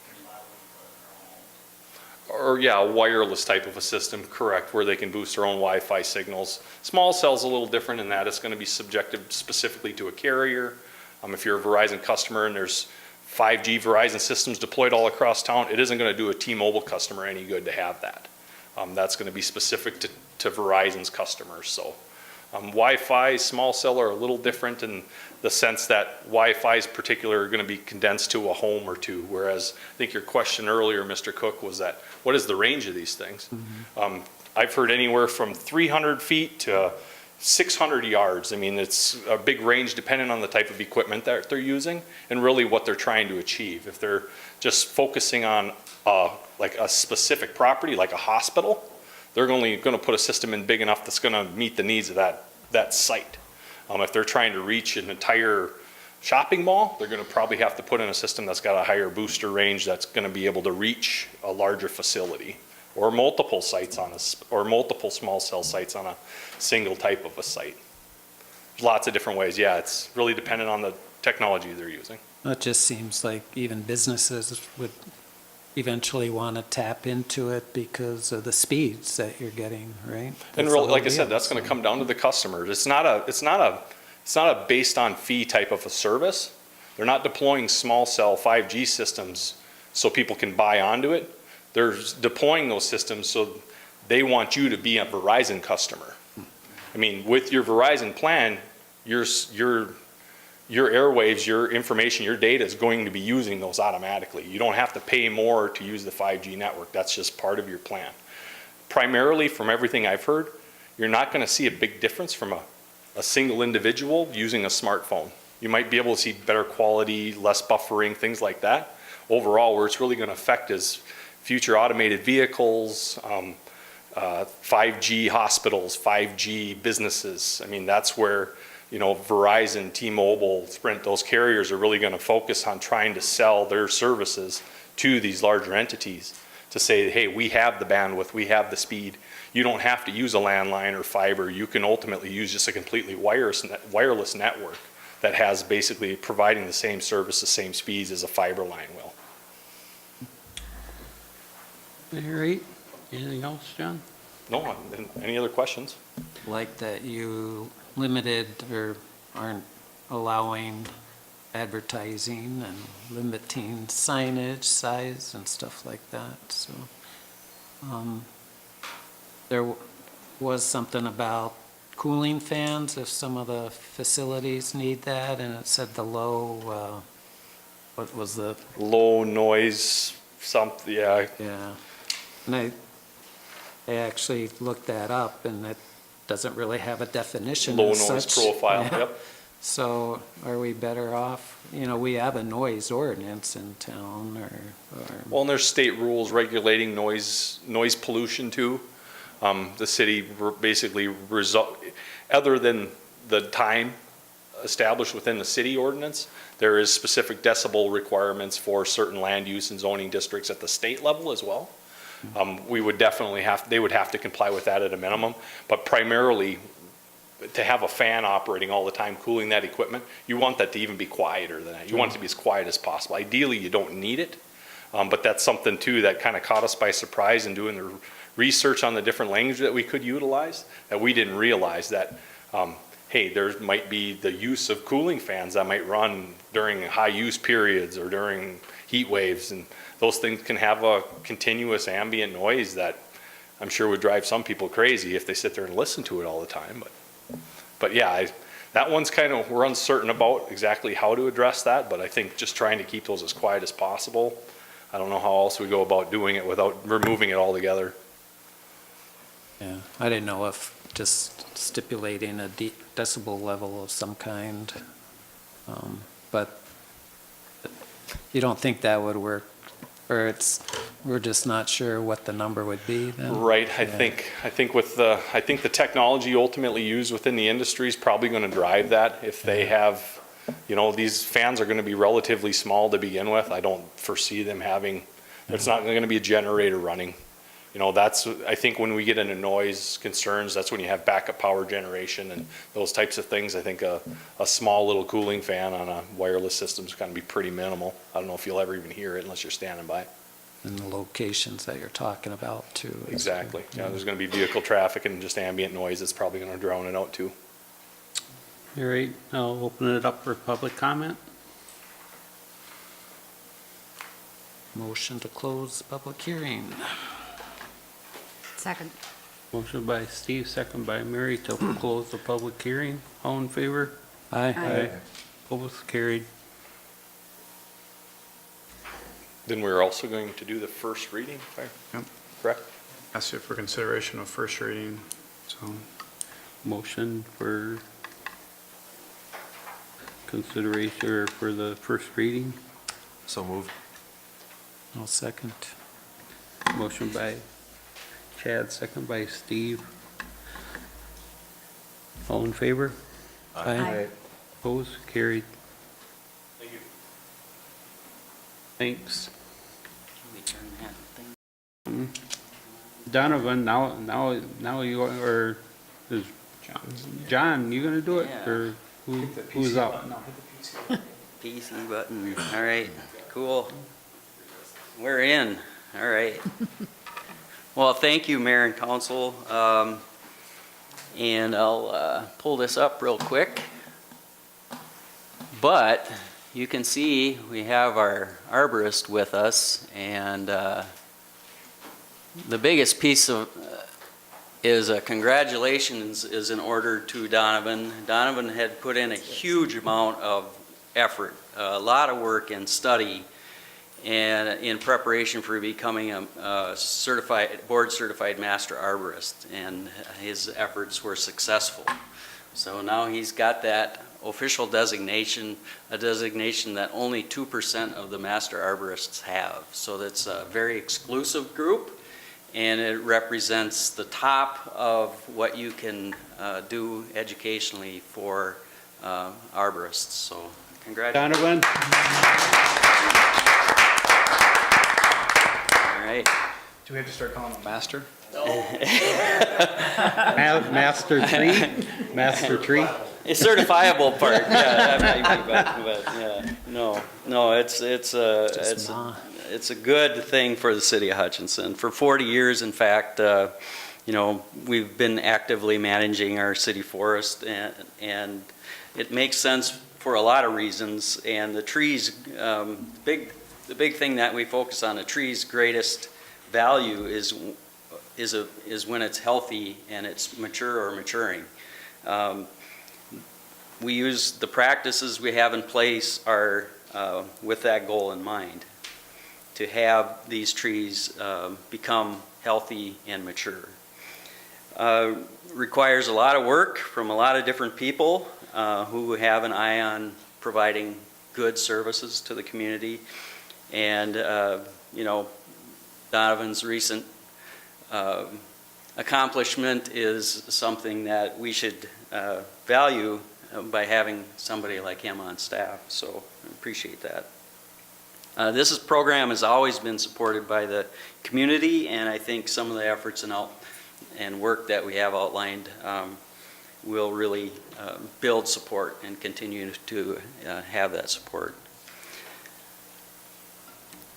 is allowed to put in their own. Or yeah, a wireless type of a system, correct, where they can boost their own Wi-Fi signals. Small cell's a little different in that it's going to be subjected specifically to a carrier. If you're a Verizon customer and there's 5G Verizon systems deployed all across town, it isn't going to do a T-Mobile customer any good to have that. That's going to be specific to Verizon's customers. So Wi-Fi, small cell are a little different in the sense that Wi-Fi is particular going to be condensed to a home or two, whereas I think your question earlier, Mr. Cook, was that what is the range of these things? I've heard anywhere from 300 feet to 600 yards. I mean, it's a big range depending on the type of equipment that they're using and really what they're trying to achieve. If they're just focusing on like a specific property, like a hospital, they're only going to put a system in big enough that's going to meet the needs of that site. If they're trying to reach an entire shopping mall, they're going to probably have to put in a system that's got a higher booster range that's going to be able to reach a larger facility or multiple sites or multiple small cell sites on a single type of a site. Lots of different ways. Yeah, it's really dependent on the technology they're using. It just seems like even businesses would eventually want to tap into it because of the speeds that you're getting, right? And That's really, the like I whole said, deal, that's going to so. come down to the customers. It's not a based on fee type of a service. They're not deploying small cell 5G systems so people can buy onto it. They're deploying those systems so they want you to be a Verizon customer. I mean, with your Verizon plan, your airwaves, your information, your data is going to be using those automatically. You don't have to pay more to use the 5G network. That's just part of your plan. Primarily, from everything I've heard, you're not going to see a big difference from a single individual using a smartphone. You might be able to see better quality, less buffering, things like that. Overall, where it's really going to affect is future automated vehicles, 5G hospitals, 5G businesses. I mean, that's where, you know, Verizon, T-Mobile, Sprint, those carriers are really going to focus on trying to sell their services to these larger entities to say, hey, we have the bandwidth, we have the speed. You don't have to use a landline or fiber. You can ultimately use just a completely wireless network that has basically providing the same service, the same speeds as a fiber line will. All right, anything else, John? No, any other questions? Like that you limited or aren't allowing advertising and limiting signage, size and stuff like that, so. There was something about cooling fans if some of the facilities need that, and it said the low, what was the? Low noise, something, yeah. Yeah, and I actually looked that up, and it doesn't really have a definition Low as noise such. profile, Yeah. yep. So are we better off, you know, we have a noise ordinance in town or. Well, and there's state rules regulating noise pollution too. The city basically other than the time established within the city ordinance, there is specific decibel requirements for certain land use and zoning districts at the state level as well. We would definitely they would have to comply with that at a minimum, but primarily to have a fan operating all the time, cooling that equipment, you want that to even be quieter than that. You want it to be as quiet as possible. Ideally, you don't need it, but that's something too that kind of caught us by surprise in doing the research on the different language that we could utilize, that we didn't realize that, hey, there might be the use of cooling fans that might run during high use periods or during heat waves, and those things can have a continuous ambient noise that I'm sure would drive some people crazy if they sit there and listen to it all the time. But yeah, that one's kind of, we're uncertain about exactly how to address that, but I think just trying to keep those as quiet as possible. I don't know how else we go about doing it without removing it altogether. Yeah, I didn't know if just stipulating a decibel level of some kind, but you don't think that would work, or we're just not sure what the number would be then? Right, I Yeah. think the technology ultimately used within the industry is probably going to drive that. If they have, you know, these fans are going to be relatively small to begin with. I don't foresee them having, it's not going to be a generator running. You know, that's, I think when we get into noise concerns, that's when you have backup power generation and those types of things. I think a small little cooling fan on a wireless system is going to be pretty minimal. I don't know if you'll ever even hear it unless you're standing by. And the locations that you're talking about too. Exactly. Yeah, there's going to be vehicle traffic and just ambient noise that's probably going to drown it out too. All right, I'll open it up for public comment. Motion to close the public hearing. Second. Motion by Steve, second by Mary to close the public hearing. All in favor? Aye. Opposed, carried. Then we're also going to do the first reading, if I- Yep. correct? Ask you for consideration of first reading, so. Motion for consideration or for the first reading. So moved. I'll second. Motion by Chad, second by Steve. All in favor? Aye. Opposed, carried. Thank you. Thanks. We turn that thing. Donovan, now you, or is John, you gonna do it? Yeah. Or who's up? PC button, all right, cool. We're in, all right. Well, thank you, Mayor and Council. And I'll pull this up real quick. But you can see we have our arborist with us, and the biggest piece of is congratulations is in order to Donovan. Donovan had put in a huge amount of effort, a lot of work and study, and in preparation for becoming a board certified master arborist, and his efforts were successful. So now he's got that official designation, a designation that only 2% of the master arborists have. So that's a very exclusive group, and it represents the top of what you can do educationally for arborists. So congratulations. Donovan? All right. Do we have to start calling him master? Master tree? Master tree? A certifiable part, yeah, that might be, but yeah, no, it's a good thing for the city of Hutchinson. For 40 years, in fact, we've been actively managing our city forest, and it makes sense for a lot of reasons. And the trees, the big thing that we focus on, the tree's greatest value is when it's healthy and it's mature or maturing. We use the practices we have in place are with that goal in mind, to have these trees become healthy and mature. Requires a lot of work from a lot of different people who have an eye on providing good services to the community. And, Donovan's recent accomplishment is something that we should value by having somebody like him on staff, so I appreciate that. This program has always been supported by the community, and I think some of the efforts and work that we have outlined will really build support and continue to have that support.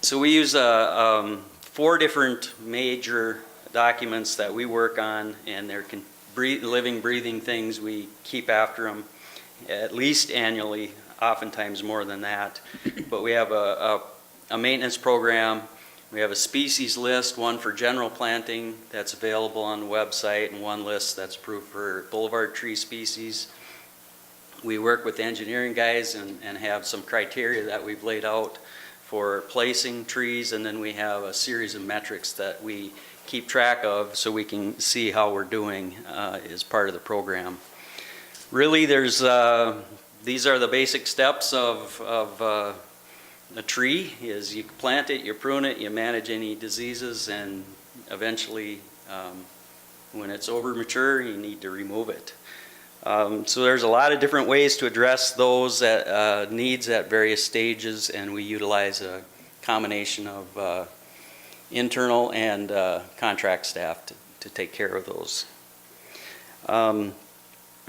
So we use 4 different major documents that we work on, and they're living, breathing things. We keep after them at least annually, oftentimes more than that. But we have a maintenance program. We have a species list, one for general planting that's available on the website, and one list that's approved for boulevard tree species. We work with the engineering guys and have some criteria that we've laid out for placing trees, and then we have a series of metrics that we keep track of so we can see how we're doing as part of the program. Really, these are the basic steps of a tree. Is you plant it, you prune it, you manage any diseases, and eventually when it's over mature, you need to remove it. So there's a lot of different ways to address those needs at various stages, and we utilize a combination of internal and contract staff to take care of those.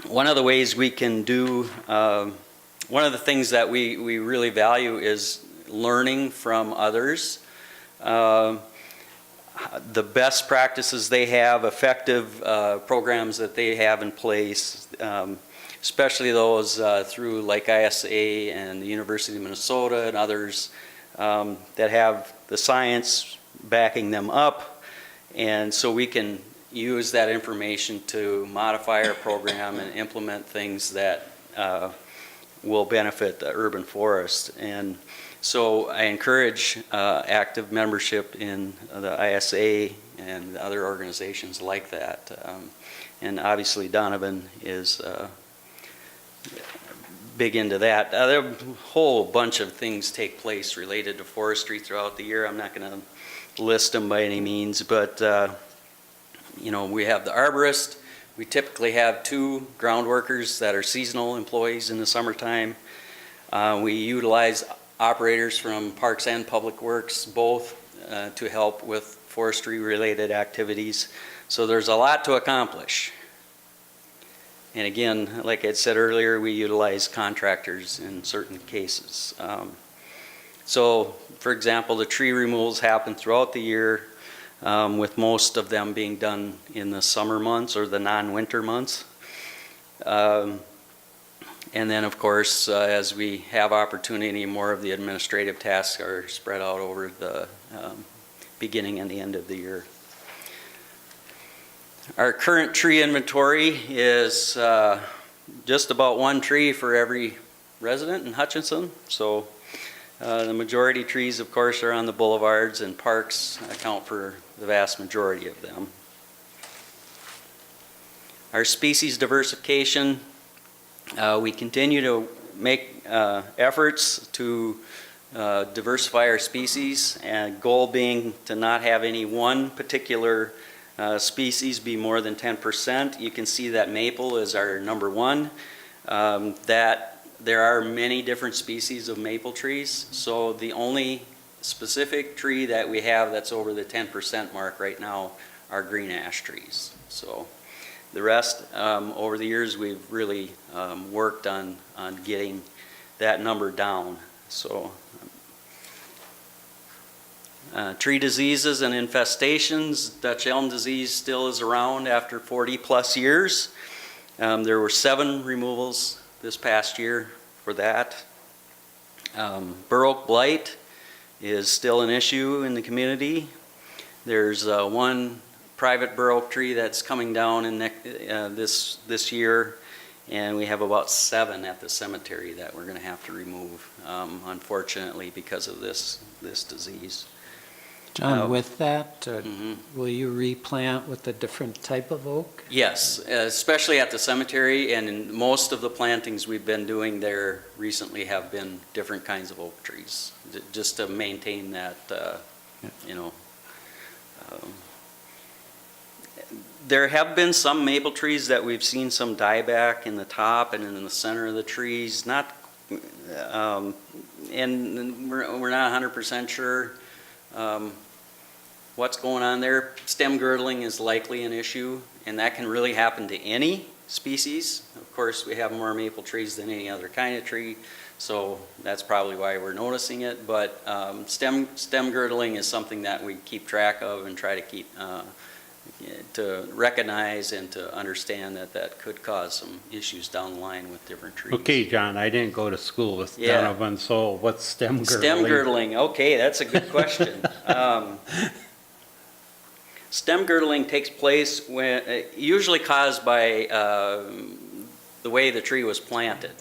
One of the ways we can do, one of the things that we really value is learning from others. The best practices they have, effective programs that they have in place, especially those through like ISA and the University of Minnesota and others. that have the science backing them up, and so we can use that information to modify our program and implement things that will benefit the urban forest. And so I encourage active membership in the ISA and other organizations like that. And obviously Donovan is big into that. There are a whole bunch of things take place related to forestry throughout the year. I'm not going to list them by any means, but you know, we have the arborist. We typically have 2 ground workers that are seasonal employees in the summertime. We utilize operators from Parks and Public Works, both to help with forestry-related activities. So there's a lot to accomplish. And again, like I said earlier, we utilize contractors in certain cases. So, for example, the tree removals happen throughout the year, with most of them being done in the summer months or the non-winter months. And then, of course, as we have opportunity, more of the administrative tasks are spread out over the beginning and the end of the year. Our current tree inventory is just about 1 tree for every resident in Hutchinson. So the majority trees, of course, are on the boulevards, and parks account for the vast majority of them. Our species diversification, we continue to make efforts to diversify our species, and goal being to not have any one particular species be more than 10%. You can see that maple is our number 1. That there are many different species of maple trees, so the only specific tree that we have that's over the 10% mark right now are green ash trees. So the rest, over the years, we've really worked on getting that number down. So tree diseases and infestations, Dutch elm disease still is around after 40 plus years. There were 7 removals this past year for that. Bur oak blight is still an issue in the community. There's 1 private bur oak tree that's coming down in this year, and we have about 7 at the cemetery that we're going to have to remove, unfortunately, because of this disease. John, with that, will you replant with a different type of oak? Yes, especially at the cemetery, and in most of the plantings we've been doing there recently have been different kinds of oak trees, just to maintain that, you know. There have been some maple trees that we've seen some dieback in the top and in the center of the trees, not, and we're not 100% sure what's going on there. Stem girdling is likely an issue, and that can really happen to any species. Of course, we have more maple trees than any other kind of tree, so that's probably why we're noticing it. But stem girdling is something that we keep track of and try to keep to recognize and to understand that could cause some issues down the line with different trees. Okay, John, I didn't go to school with Yeah. Donovan, so what's stem girdling? Stem girdling, okay, that's a good question. Stem girdling takes place when, usually caused by the way the tree was planted.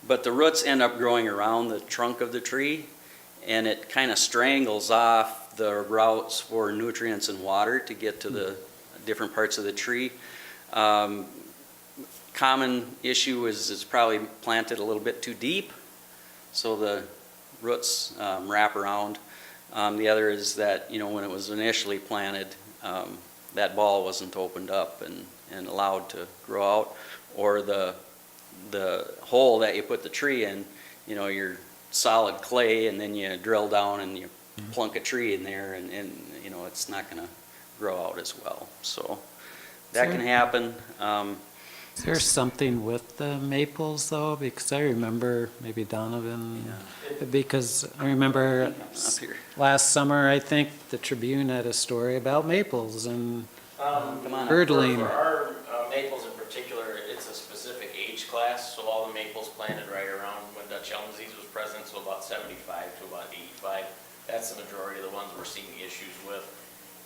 But the roots end up growing around the trunk of the tree, and it kind of strangles off the routes for nutrients and water to get to the different parts of the tree. Common issue is it's probably planted a little bit too deep, so the roots wrap around. The other is that, you know, when it was initially planted, that ball wasn't opened up and allowed to grow out, or the hole that you put the tree in, you know, you're solid clay, and then you drill down and you plunk a tree in there, and you know, it's not going to grow out as well. So that can happen. Is there something with the maples though? Because I remember maybe Donovan, because I remember Up here. last summer, I think the Tribune had a story about maples and Come on up. girdling. For our maples in particular, it's a specific age class, so all all the maples planted right around when Dutch elm disease was present, so about 75 to about 85. That's the majority of the ones we're seeing issues with.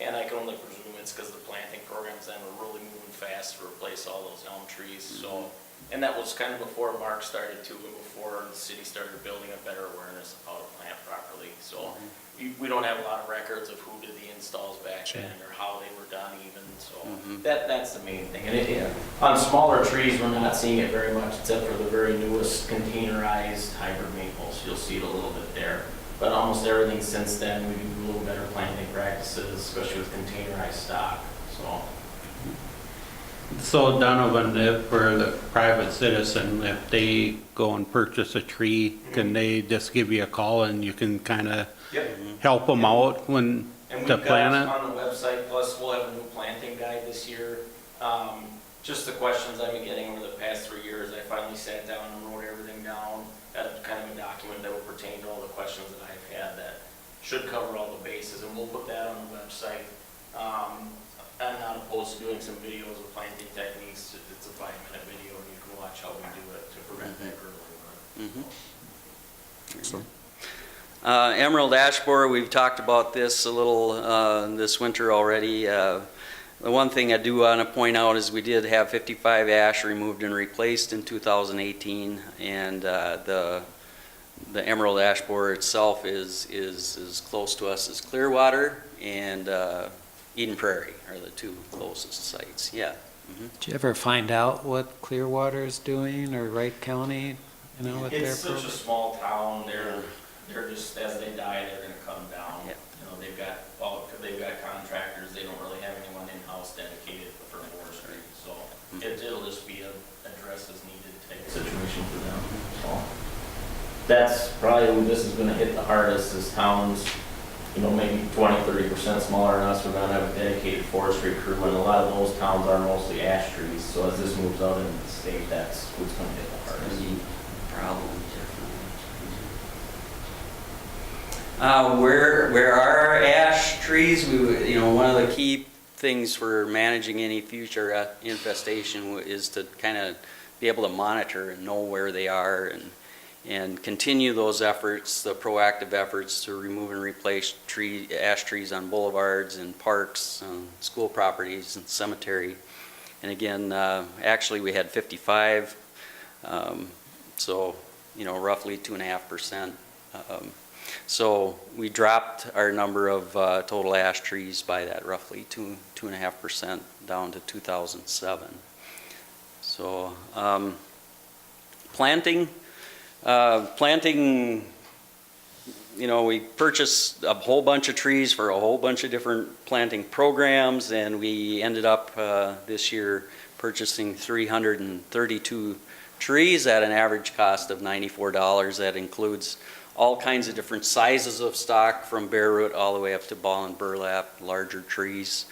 And I can only presume it's because the planting programs then were really moving fast to replace all those elm trees. So, and that was kind of before Mark started too, and before the city started building a better awareness of how to plant properly. So we don't have a lot of records of who did the installs back then or how they were done even. So that's the main thing. And on smaller trees, we're not seeing it very much except for the very newest containerized hybrid maples. You'll see it a little bit there. But almost everything since then, we do a little better planting practices, especially with containerized stock, so. So Donovan, if for the private citizen, if they go and purchase a tree, can they just give you a call and you can kind of help them out when And to we've plant got it? on the website, plus we'll have a new planting guide this year. Just the questions I've been getting over the past 3 years, I finally sat down and wrote everything down, had kind of a document that will pertain to all the questions that I've had that should cover all the bases, and we'll put that on the website. I'm not opposed to doing some videos of planting techniques. It's a 5-minute video, and you can watch how we do it to prevent that early. Emerald ash borer, we've talked about this a little this winter already. The one thing I do want to point out is we did have 55 ash removed and replaced in 2018, and the emerald ash borer itself is as close to us as Clearwater and Eden Prairie are the two closest sites. Yeah. Did you ever find out what Clearwater is doing, or Wright County, you know, what their It's such a program? small town. They're just, as they die, they're going to come down. Yeah. You know, they've got contractors. They don't really have anyone in-house dedicated for forestry. So it'll just be a address as needed type situation for them. So that's probably who this is going to hit the hardest is towns, you know, maybe 20-30% smaller than us. We're going to have a dedicated forestry crew, and a lot of those towns are mostly ash trees. So as this moves out into the state, that's who's going to hit the hardest. Problems. Where are ash trees? One of the key things for managing any future infestation is to kind of be able to monitor and know where they are and continue those efforts, the proactive efforts to remove and replace ash trees on boulevards and parks, school properties and cemetery. And again, actually we had 55, so roughly 2.5%. So we dropped our number of total ash trees by that roughly 2.5% down to 2007. So planting, we purchased a whole bunch of trees for a whole bunch of different planting programs, and we ended up this year purchasing 332 trees at an average cost of $94. That includes all kinds of different sizes of stock, from bare root all the way up to ball and burlap, larger trees.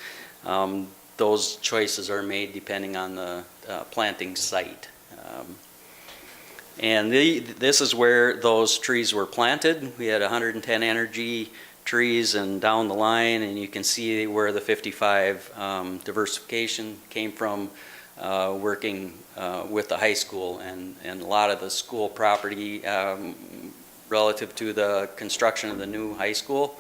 Those choices are made depending on the planting site. And this is where those trees were planted. We had 110 energy trees and down the line, and you can see where the 55 diversification came from, working with the high school and a lot of the school property relative to the construction of the new high school.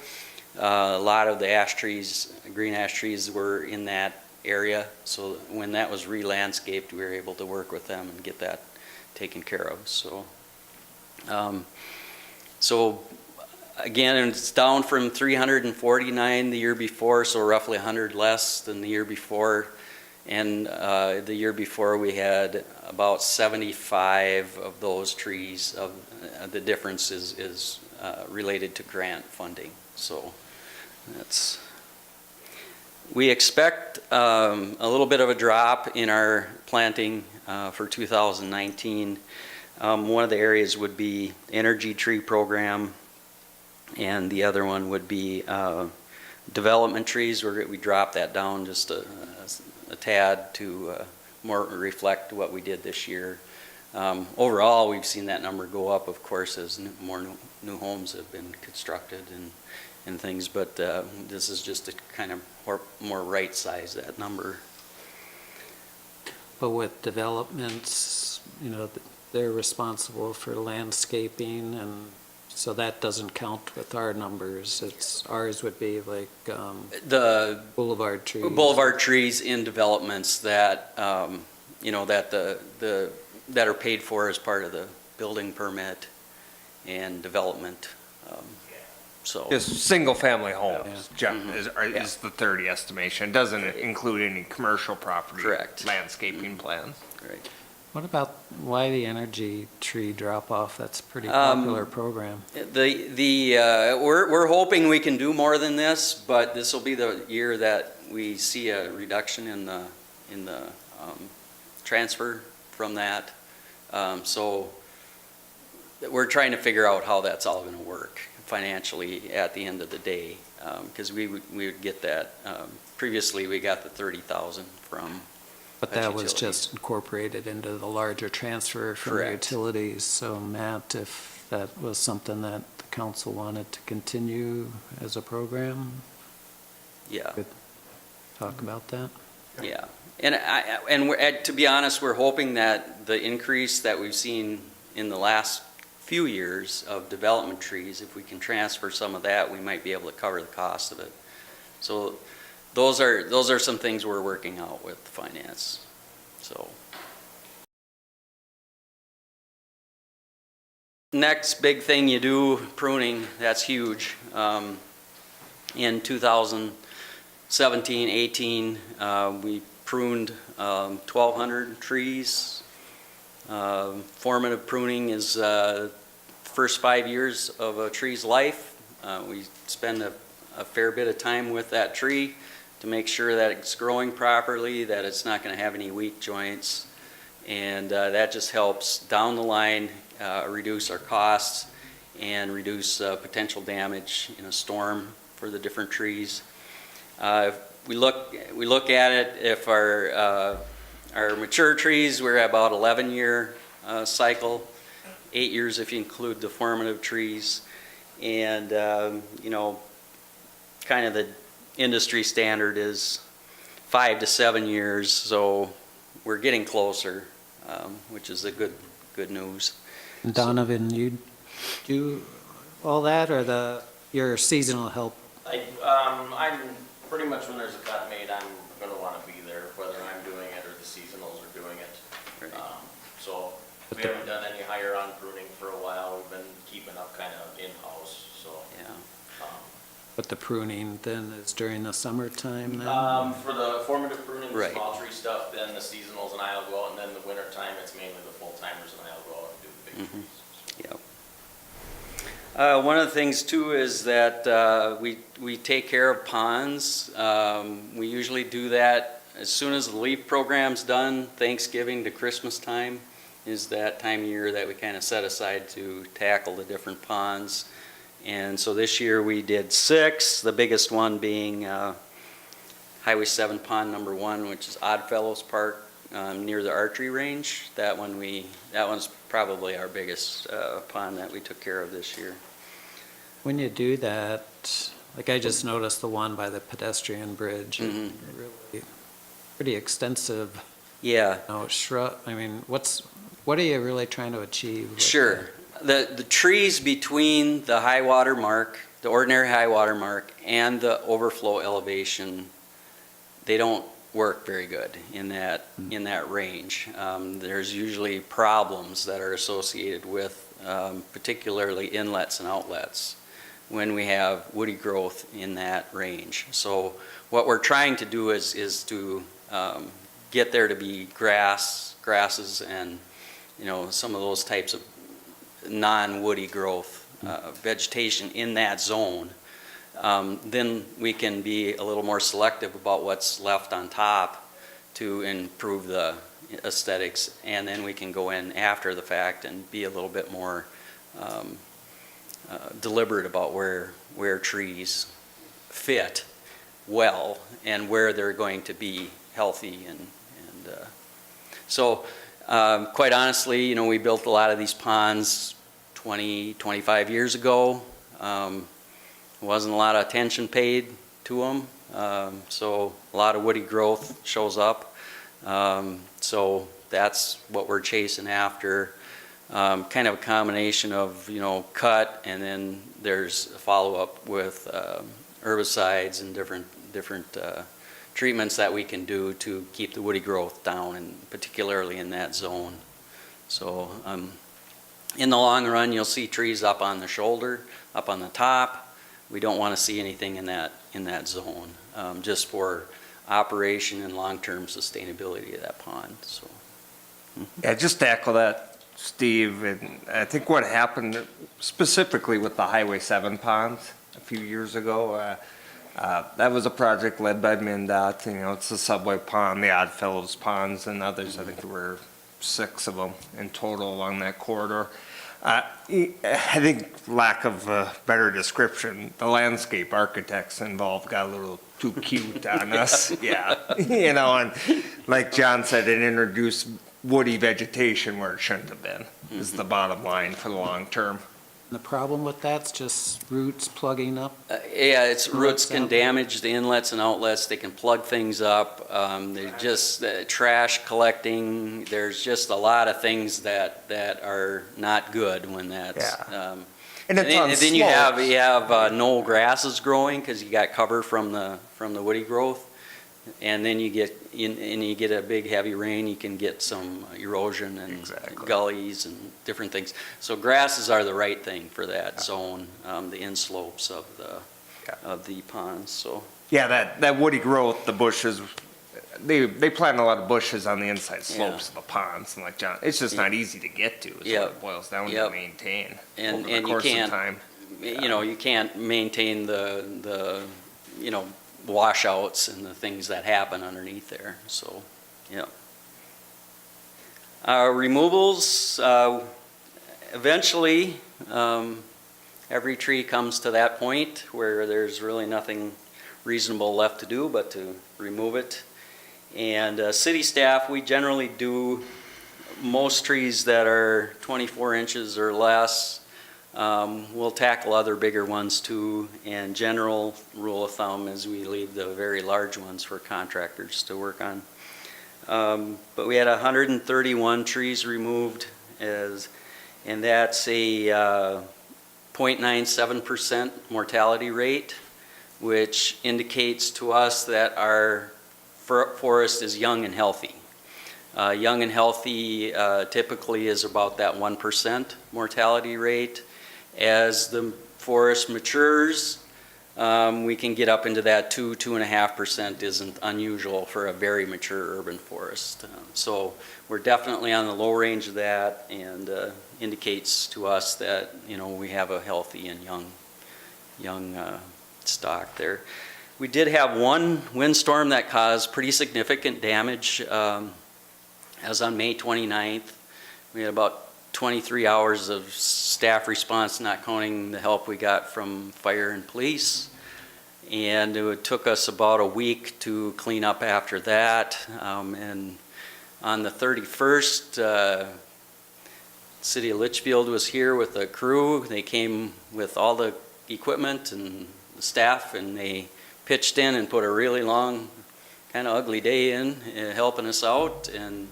A lot of the ash trees, green ash trees, were in that area. So when that was re-landscaped, we were able to work with them and get that taken care of. So, again, it's down from 349 the year before, so roughly 100 less than the year before. And the year before we had about 75 of those trees. The difference is related to grant funding. So we expect a little bit of a drop in our planting for 2019. One of the areas would be energy tree program, and the other one would be development trees. We dropped that down just a tad to more reflect what we did this year. Overall, we've seen that number go up, of course, as more new homes have been constructed and things, but this is just to kind of more right size that number. But with developments, they're responsible for landscaping, and so that doesn't count with our numbers. Ours would be like The boulevard trees. boulevard trees in developments that, that are paid for as part of the building permit and development, so. Just single-family homes, Jeff, Yeah. is the 30 estimation. It doesn't include any commercial property. Correct. Landscaping plans. Right. What about, why the energy tree drop-off? That's a pretty popular program. We're hoping we can do more than this, but this will be the year that we see a reduction in the transfer from that. So we're trying to figure out how that's all going to work financially at the end of the day, because we would get that. Previously, we got the 30,000 from. But that was just incorporated into the larger transfer from the Correct. utilities. So Matt, if that was something that the council wanted to continue as a program, Yeah. talk about that. Yeah, and to be honest, we're hoping that the increase that we've seen in the last few years of development trees, if we can transfer some of that, we might be able to cover the cost of it. So those are some things we're working out with finance, so. Next big thing you do, pruning, that's huge. In 2017, 18, we pruned 1,200 trees. Formative pruning is first 5 years of a tree's life. We spend a fair bit of time with that tree to make sure that it's growing properly, that it's not going to have any weak joints. And that just helps down the line reduce our costs and reduce potential damage in a storm for the different trees. If we look at it, if our mature trees, we're at about 11-year cycle, 8 years if you include the formative trees, and kind of the industry standard is 5 to 7 years, so we're getting closer, which is the good news. And Donovan, you do all that, or your seasonal help? I'm pretty much, when there's a cut made, I'm gonna wanna be there, whether I'm doing it or the seasonals are doing it. So we haven't done any higher on pruning for a while. We've been keeping up kind of in-house, so. Yeah. But the pruning then is during the summertime then? For the formative pruning, the Right. small tree stuff, then the seasonals and I'll go out, and then the winter time, it's mainly the full-timers and I'll go out and do the big trees. Yep. One of the things too is that we take care of ponds. We usually do that as soon as the leaf program's done. Thanksgiving to Christmas time is that time of year that we kind of set aside to tackle the different ponds. And so this year we did 6, the biggest one being Highway 7 Pond number 1, which is Oddfellows Park near the archery range. That one's probably our biggest pond that we took care of this year. When you do that, like I just noticed the one by the pedestrian bridge, really pretty extensive. Yeah. Shrub, I mean, what are you really trying to achieve? Sure. The trees between the high water mark, the ordinary high water mark, and the overflow elevation, they don't work very good in that range. There's usually problems that are associated with particularly inlets and outlets when we have woody growth in that range. So what we're trying to do is to get there to be grasses and some of those types of non-woody growth vegetation in that zone. Then we can be a little more selective about what's left on top to improve the aesthetics, and then we can go in after the fact and be a little bit more deliberate about where trees fit well and where they're going to be healthy and so quite honestly, we built a lot of these ponds 20, 25 years ago. Wasn't a lot of attention paid to them, so a lot of woody growth shows up. So that's what we're chasing after. kind of a combination of, cut, and then there's a follow-up with herbicides and different treatments that we can do to keep the woody growth down, and particularly in that zone. So in the long run, you'll see trees up on the shoulder, up on the top. We don't want to see anything in that zone, just for operation and long-term sustainability of that pond. So. Yeah, just to echo that, Steve, and I think what happened specifically with the Highway 7 ponds a few years ago, that was a project led by MnDOT. It's the Subway Pond, the Oddfellows Ponds, and others. I think there were 6 of them in total along that corridor. I think, lack of a better description, the landscape architects involved got a little too cute on us. Yeah, and like John said, it introduced woody vegetation where it shouldn't have been, is the bottom line for the long term. The problem with that's just roots plugging up? Yeah, it's roots can out. damage the inlets and outlets. They can plug things up. They're just trash collecting. There's just a lot of things that are not good when that's. And it's on then you slopes. have no grasses growing because you got cover from the woody growth, and then you get a big heavy rain. You can get some erosion and gullies and different things. So grasses are the right thing for that zone, the inslopes of the ponds. So that woody growth, the bushes. They plant a lot of bushes on the inside slopes of the ponds, and like John, it's just not easy to get to. Is what it boils down to maintain over the course of time. You can't maintain the washouts and the things that happen underneath there. So, removals. Eventually, every tree comes to that point where there's really nothing reasonable left to do but to remove it. And city staff, we generally do most trees that are 24 inches or less. We'll tackle other bigger ones too, and general rule of thumb is we leave the very large ones for contractors to work on. But we had 131 trees removed, and that's a 0.97% mortality rate, which indicates to us that our forest is young and healthy. Young and healthy typically is about that 1% mortality rate. As the forest matures, we can get up into that 2.5% isn't unusual for a very mature urban forest. So we're definitely on the low range of that, and indicates to us that we have a healthy and young stock there. We did have one windstorm that caused pretty significant damage. As on May 29th, we had about 23 hours of staff response, not counting the help we got from fire and police. And it took us about a week to clean up after that. And on the 31st, City of Litchfield was here with a crew. They came with all the equipment and the staff, and they pitched in and put a really long, kind of ugly day in, helping us out. And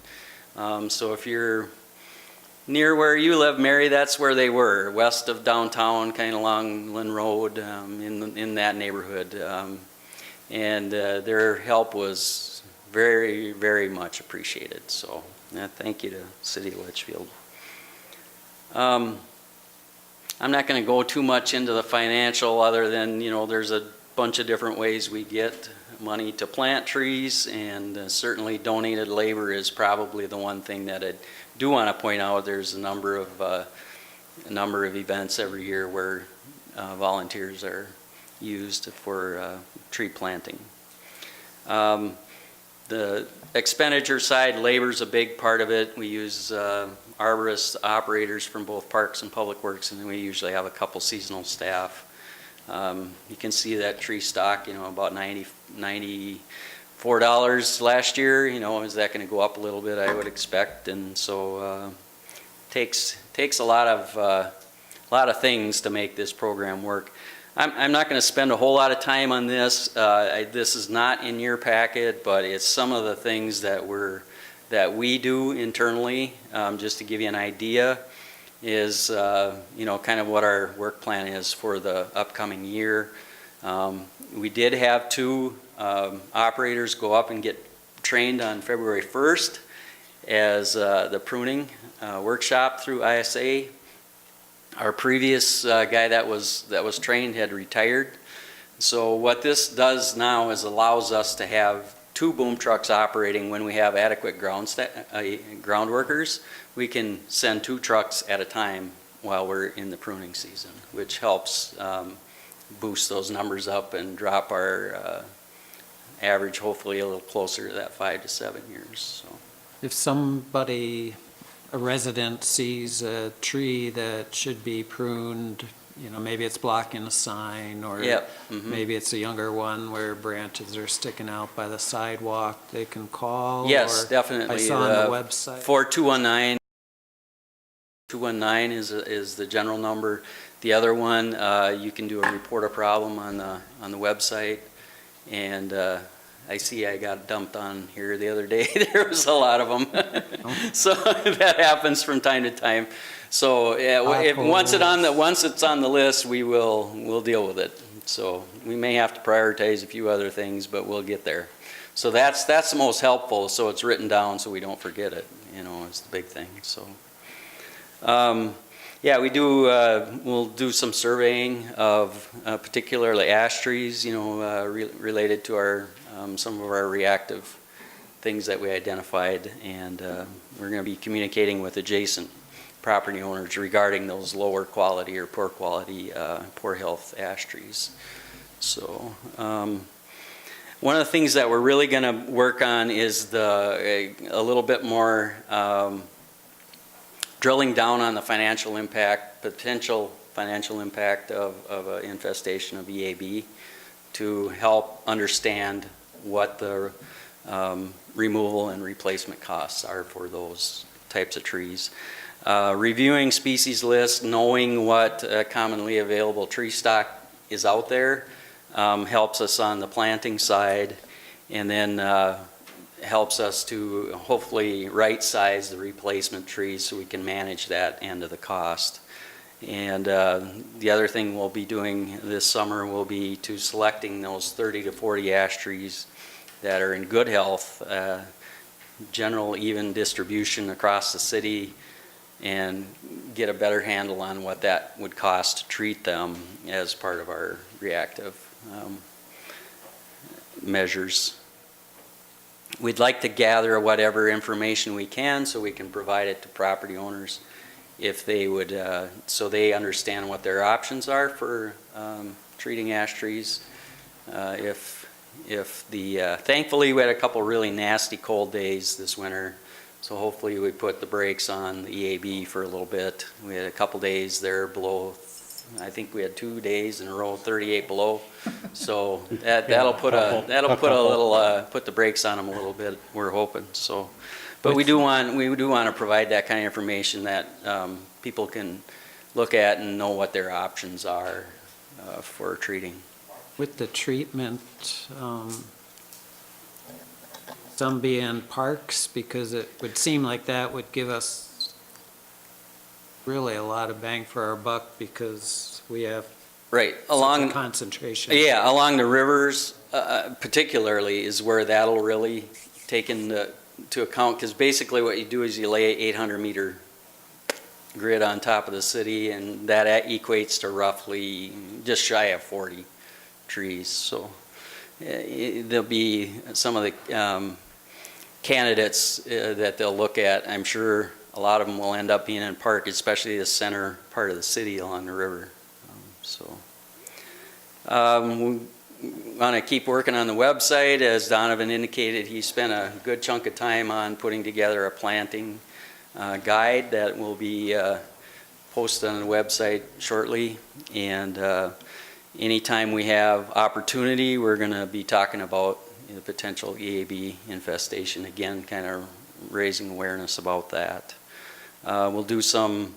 so if you're near where you live, Mary, that's where they were, west of downtown, kind of along Lynn Road, in that neighborhood. And their help was very, very much appreciated. So thank you to City of Litchfield. I'm not going to go too much into the financial, other than, there's a bunch of different ways we get money to plant trees, and certainly donated labor is probably the one thing that I do want to point out. There's a number of events every year where volunteers are used for tree planting. The expenditure side, labor's a big part of it. We use arborists, operators from both Parks and Public Works, and then we usually have a couple seasonal staff. You can see that tree stock, about $94 last year. Is that going to go up a little bit? I would expect, and so takes a lot of things to make this program work. I'm not going to spend a whole lot of time on this. This is not in your packet, but it's some of the things that we do internally, just to give you an idea. is, kind of what our work plan is for the upcoming year. We did have 2 operators go up and get trained on February 1st as the pruning workshop through ISA. Our previous guy that was trained had retired. So what this does now is allows us to have 2 boom trucks operating when we have adequate ground workers. We can send 2 trucks at a time while we're in the pruning season, which helps boost those numbers up and drop our average hopefully a little closer to that 5 to 7 years. So. If somebody, a resident, sees a tree that should be pruned, maybe it's blocking a sign, or Yep. Mm-hmm. maybe it's a younger one where branches are sticking out by the sidewalk, they can call? Yes, or definitely. I saw on the website. 4219 is the general number. The other one, you can do a report a problem on the website. And I see I got dumped on here the other day. There was a lot of them. So that happens from time to time. So yeah, once it's on the list, we'll deal with it. So we may have to prioritize a few other things, but we'll get there. So that's the most helpful. So it's written down so we don't forget it. It's the big thing. So yeah, we'll do some surveying of particularly ash trees, related to our some of our reactive things that we identified, and we're going to be communicating with adjacent property owners regarding those lower quality or poor quality, poor health ash trees. So one of the things that we're really going to work on is a little bit more drilling down on the potential financial impact of an infestation of EAB, to help understand what the removal and replacement costs are for those types of trees. Reviewing species lists, knowing what commonly available tree stock is out there, helps us on the planting side, and then helps us to hopefully right-size the replacement trees so we can manage that end of the cost. And the other thing we'll be doing this summer will be to selecting those 30 to 40 ash trees that are in good health, general even distribution across the city, and get a better handle on what that would cost to treat them as part of our reactive measures. We'd like to gather whatever information we can so we can provide it to property owners if they would, so they understand what their options are for treating ash trees. Thankfully we had a couple really nasty cold days this winter, so hopefully we put the brakes on the EAB for a little bit. We had a couple days there below, I think we had 2 days in a row 38 below, so that'll put the brakes on them a little bit, we're hoping. So, but we do want to provide that kind of information that people can look at and know what their options are for treating. With the treatment, some be in parks, because it would seem like that would give us really a lot of bang for our buck, because we have right such along a concentration. Yeah, along the rivers particularly is where that'll really take into account, because basically what you do is you lay 800-meter grid on top of the city, and that equates to roughly just shy of 40 trees. So there'll be some of the candidates that they'll look at. I'm sure a lot of them will end up being in park, especially the center part of the city along the river. We want to keep working on the website. As Donovan indicated, he spent a good chunk of time on putting together a planting guide that will be posted on the website shortly. And anytime we have opportunity, we're going to be talking about the potential EAB infestation again, kind of raising awareness about that. We'll do some,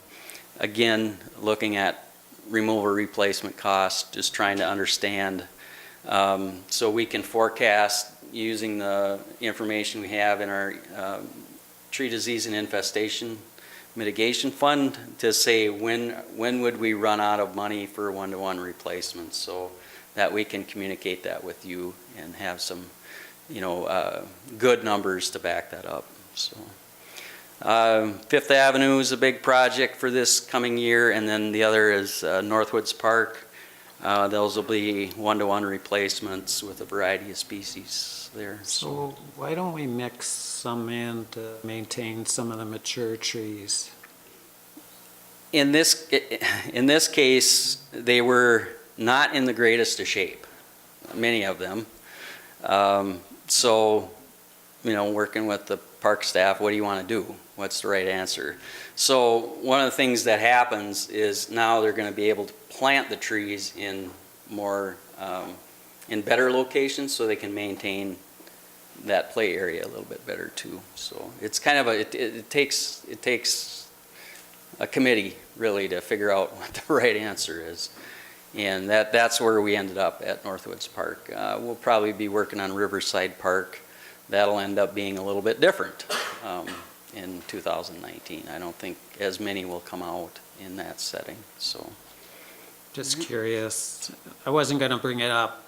again, looking at removal replacement costs, just trying to understand so we can forecast using the information we have in our tree disease and infestation mitigation fund to say when would we run out of money for one-to-one replacements, so that we can communicate that with you and have some, good numbers to back that up, so. Fifth Avenue is a big project for this coming year, and then the other is Northwoods Park. Those will be one-to-one replacements with a variety of species there. So why don't we mix some in to maintain some of the mature trees? In this case, they were not in the greatest of shape, many of them. So, working with the park staff, what do you want to do? What's the right answer? So one of the things that happens is now they're going to be able to plant the trees in more, in better locations so they can maintain that play area a little bit better too. So it's kind of it takes a committee really to figure out what the right answer is. And that's where we ended up at Northwoods Park. We'll probably be working on Riverside Park. That'll end up being a little bit different in 2019. I don't think as many will come out in that setting, so. Just curious. I wasn't going to bring it up,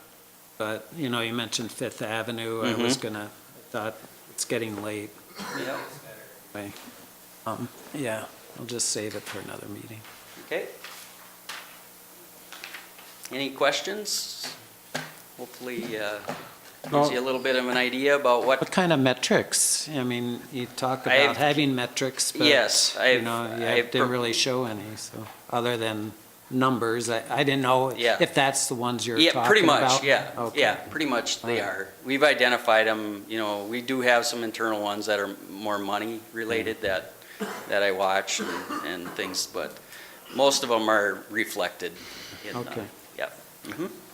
but, you mentioned Fifth Avenue. I was I thought it's getting late. Yeah. Anyway, yeah, I'll just save it for another meeting. Okay. Any questions? Hopefully gives you a little bit of an idea about what. What kind of metrics? I mean, you talk about having metrics, but, yes, you didn't really show any, so, other than numbers. I didn't know if that's the ones you're talking about. Yeah, pretty much, yeah. Okay. Yeah, pretty much they are. We've identified them, we do have some internal ones that are more money related that I watch and things, but most of them are reflected in, Okay. yeah.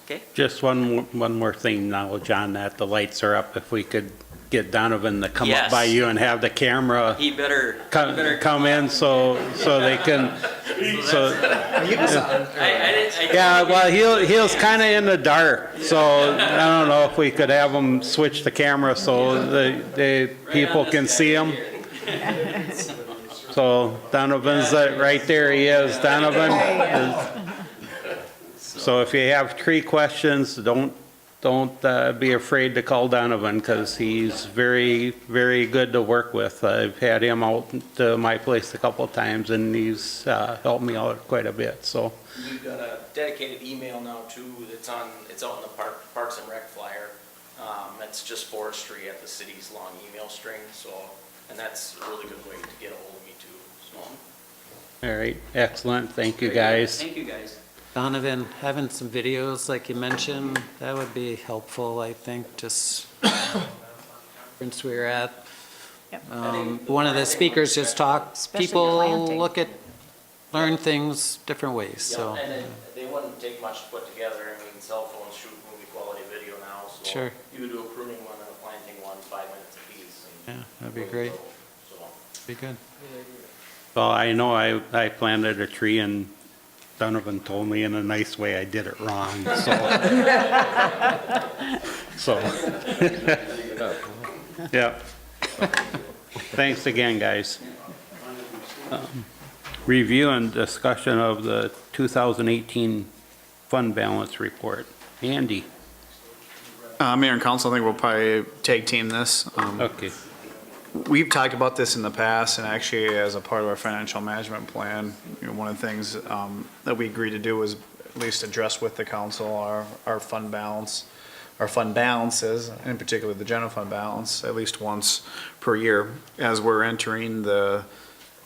Okay. Just one more thing now, John, that the lights are up. If we could get Donovan to come up Yes. by you and have the camera He better come in so they can. So I yeah, well, he was kind of in the dark, so I don't know if we could have him switch the camera so the people can see him. So Donovan's right there. He is Donovan. So if you have tree questions, don't be afraid to call Donovan because he's very, very good to work with. I've had him out to my place a couple of times and he's helped me out quite a bit. So We've got a dedicated email now too. It's out in the Parks and Rec flyer. It's just forestry at the city's long email string. So, and that's a really good way to get a hold of me too. So. all right, excellent. Thank you, guys. Thank you, guys. Donovan, having some videos like you mentioned, that would be helpful, I think, just conference we were at. Yep. One of the speakers just talked, Especially people planting. learn things different ways, so. Yeah, and they wouldn't take much to put together. I mean, cell phones shoot movie quality video now, so Sure. you could do a pruning one and a planting one, 5 minutes apiece. Yeah, that'd be great. So. Be good. Well, I know I planted a tree and Donovan told me in a nice way I did it wrong, so. Yeah. Thanks again, guys. Review and discussion of the 2018 fund balance report. Andy? Mayor and council, I think we'll probably tag team this. Okay. We've talked about this in the past, and actually as a part of our financial management plan, one of the things that we agreed to do was at least address with the council our fund balance, our fund balances, in particular the general fund balance, at least once per year. As we're entering the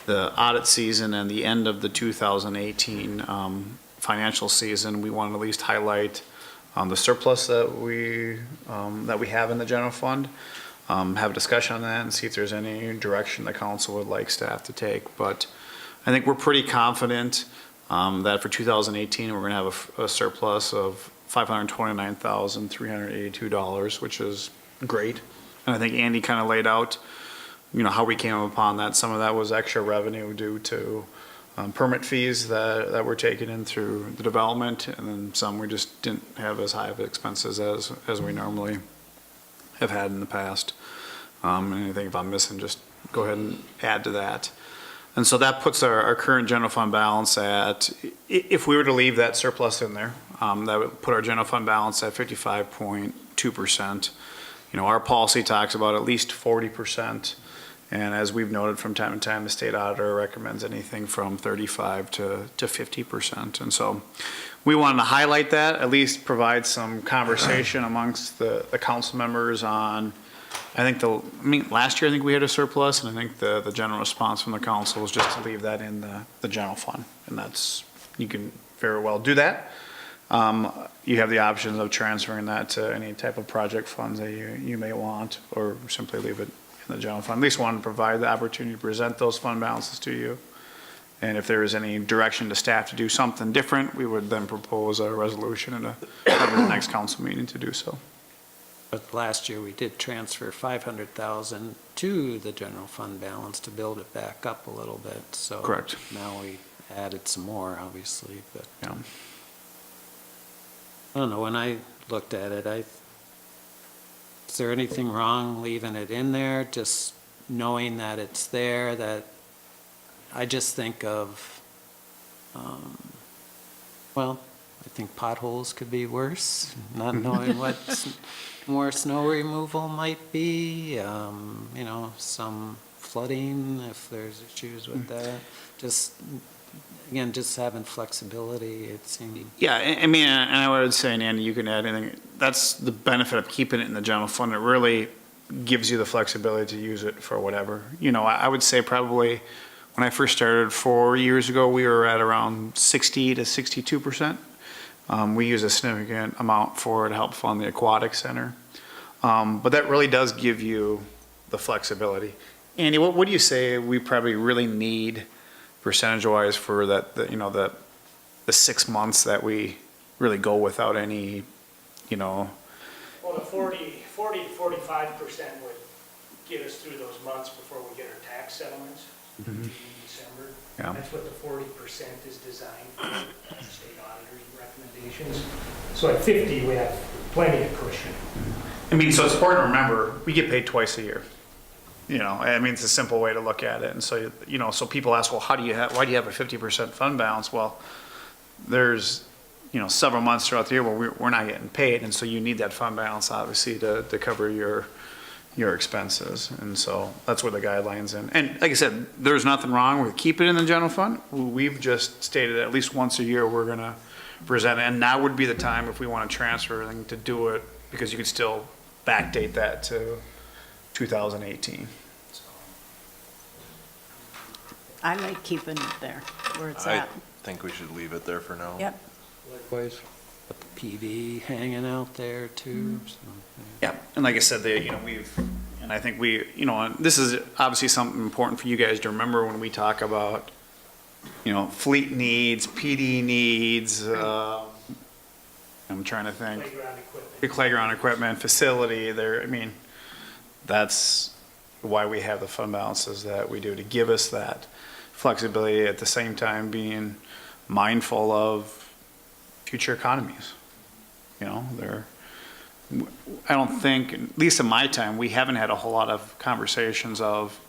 audit season and the end of the 2018 financial season, we want to at least highlight the surplus that we have in the general fund. Have a discussion on that and see if there's any direction the council would like staff to take. But I think we're pretty confident that for 2018, we're going to have a surplus of $529,382, which is great. And I think Andy kind of laid out, how we came upon that. Some of that was extra revenue due to permit fees that were taken in through the development, and then some we just didn't have as high of expenses as we normally have had in the past. And I think if I'm missing, just go ahead and add to that. And so that puts our current general fund balance at, if we were to leave that surplus in there, that would put our general fund balance at 55.2%. You know, our policy talks about at least 40%. And as we've noted from time to time, the state auditor recommends anything from 35 to 50%. And so we wanted to highlight that, at least provide some conversation amongst the council members on, last year I think we had a surplus, and I think the general response from the council was just to leave that in the general fund. And that's, you can very well do that. You have the option of transferring that to any type of project funds that you may want, or simply leave it in the general fund. At least want to provide the opportunity to present those fund balances to you. And if there is any direction to staff to do something different, we would then propose a resolution in the next council meeting to do so. But last year, we did transfer 500,000 to the general fund balance to build it back up a little bit, so. Correct. Now we added some more, obviously, but. Yeah. I don't know, when I looked at it, is there anything wrong leaving it in there, just knowing that it's there, that I just think of, well, I think potholes could be worse, not knowing what more snow removal might be, you know, some flooding if there's issues with that. Just, again, just having flexibility, it seemed. Yeah, I mean, and I would say, and Andy, you can add anything. That's the benefit of keeping it in the general fund. It really gives you the flexibility to use it for whatever. You know, I would say probably when I first started 4 years ago, we were at around 60 to 62%. We use a significant amount for it to help fund the aquatic center. But that really does give you the flexibility. Andy, what do you say we probably really need percentage-wise for the 6 months that we really go without any, you know? Well, the 40 to 45% would get us through those months before we get our tax settlements in December. Yeah. That's what the 40% is designed for, the state auditor's recommendations. So at 50, we have plenty of cushion. I mean, so it's important to remember, we get paid twice a year. You know, I mean, it's a simple way to look at it. And so, you know, so people ask, well, why do you have a 50% fund balance? Well, there's, you know, several months throughout the year where we're not getting paid. And so you need that fund balance, obviously, to cover your expenses. And so that's where the guidelines in. And like I said, there's nothing wrong with keeping it in the general fund. We've just stated at least once a year, we're going to present it. And now would be the time if we want to transfer everything to do it, because you could still backdate that to 2018. I like keeping it there, where it's I at. think we should leave it there for now. Yep. Likewise. PV hanging out there too, so. Yeah, and like I said, you know, and I think you know, and this is obviously something important for you guys to remember when we talk about, you know, fleet needs, PD needs, I'm trying to think. Playground equipment. The playground equipment, facility there, I mean, that's why we have the fund balances that we do, to give us that flexibility, at the same time being mindful of future economies. You know, I don't think, at least in my time, we haven't had a whole lot of conversations of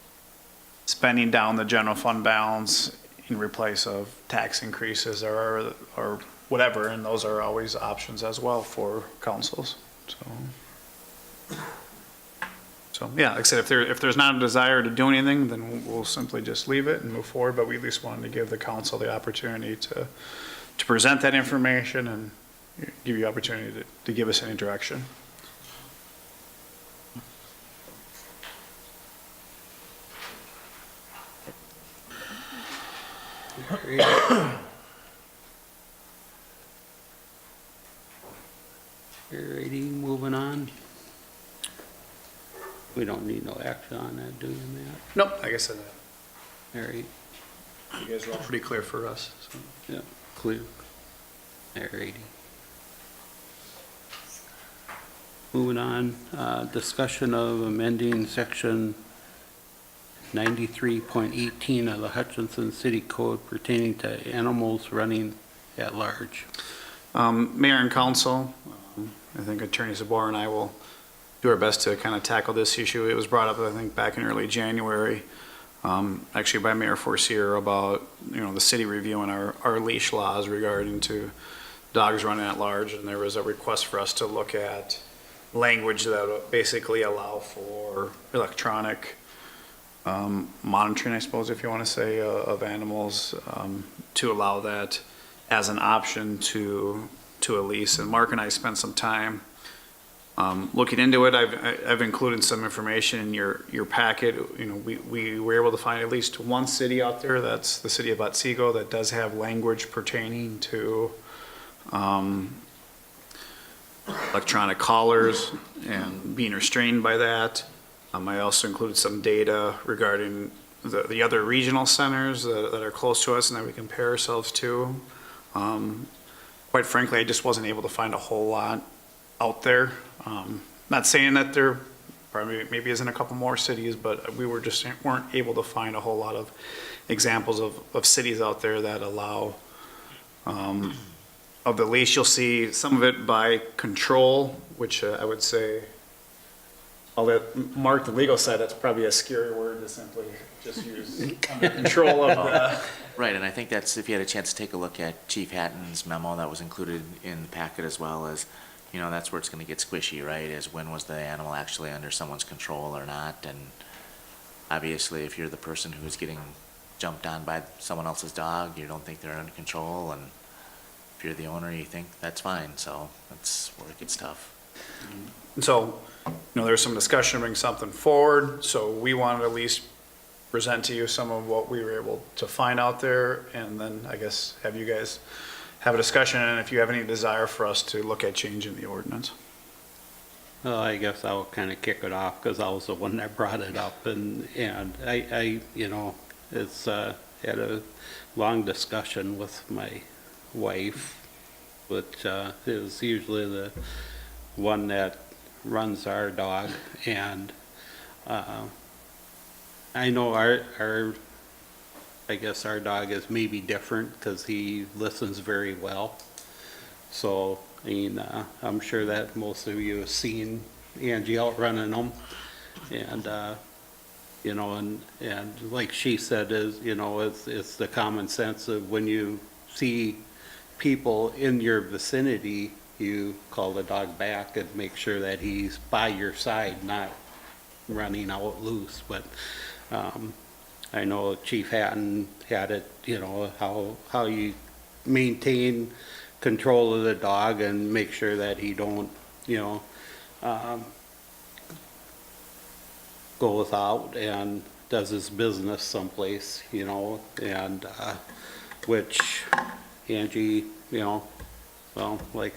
spending down the general fund balance in replace of tax increases or whatever, and those are always options as well for councils, So yeah, like I said, if there's not a desire to do anything, then we'll simply just leave it and move forward, but we at least wanted to give the council the opportunity to present that information and give you opportunity to give us any direction. Alrighty, moving on. We don't need no action on that, do you, Matt? Nope, like I said, All right, you guys are all pretty clear for us, so. yeah, clear. Alrighty. Moving on, discussion of amending section 93.18 of the Hutchinson City Code pertaining to animals running at large. Mayor and council, I think Attorney Zabor and I will do our best to kind of tackle this issue. It was brought up, I think, back in early January. actually by Mayor Forcier about, the city reviewing our leash laws regarding to dogs running at large, and there was a request for us to look at language that would basically allow for electronic monitoring, I suppose, if you want to say, of animals, to allow that as an option to a lease. And Mark and I spent some time looking into it. I've included some information in your packet. We were able to find at least one city out there, that's the city of Otsego, that does have language pertaining to electronic collars and being restrained by that. I also included some data regarding the other regional centers that are close to us and that we compare ourselves to. Quite frankly, I just wasn't able to find a whole lot out there. Not saying that there probably maybe isn't a couple more cities, but we weren't able to find a whole lot of examples of cities out there that allow of the leash. You'll see some of it by control, which I would say, I'll let Mark, the legal side, that's probably a scary word to simply just use under control of the. Right, and I think that's, if you had a chance to take a look at Chief Hatton's memo that was included in the packet as well as, that's where it's gonna get squishy, right, is when was the animal actually under someone's control or not, and obviously if you're the person who's getting jumped on by someone else's dog, you don't think they're under control, and if you're the owner, you think that's fine, so that's where it gets tough. So, there's some discussion to bring something forward, so we wanted to at least present to you some of what we were able to find out there, and then I guess have you guys have a discussion, and if you have any desire for us to look at changing the ordinance. Well, I guess I'll kind of kick it off because I was the one that brought it up, and I it's had a long discussion with my wife, which is usually the one that runs our dog, and I know I guess our dog is maybe different because he listens very well. So, I'm sure that most of you have seen Angie out running them, and and like she said, it's the common sense of when you see people in your vicinity, you call the dog back and make sure that he's by your side, not running out loose. But I know Chief Hatton had it, how you maintain control of the dog and make sure that he don't, goes out and does his business someplace, and which Angie, well, like,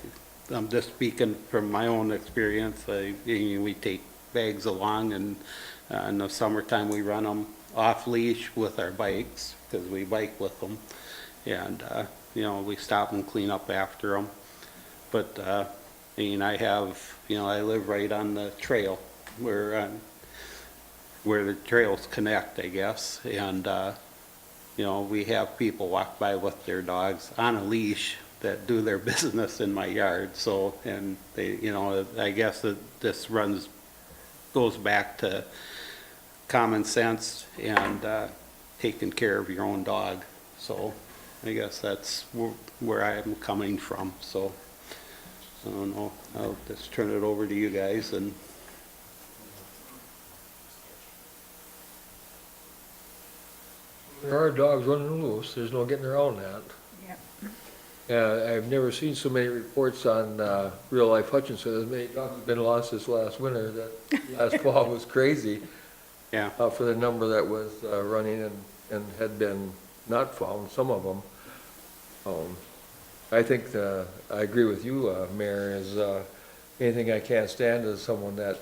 I'm just speaking from my own experience. We take bags along, and in the summertime we run them off leash with our bikes because we bike with them, and we stop and clean up after them. But I have, I live right on the trail where the trails connect, I guess, and we have people walk by with their dogs on a leash that do their business in my yard. So, and they, I guess that this goes back to common sense and taking care of your own dog. So I guess that's where I'm coming from. So I don't know, I'll just turn it over to you guys. And there are dogs running loose, there's no getting around that. Yep. I've never seen so many reports on real life Hutchinson. As many dogs have been lost this last winter. That last fall was crazy. Yeah. For the number that was running and had been not found, some of them. I think I agree with you, Mayor, is anything I can't stand is someone that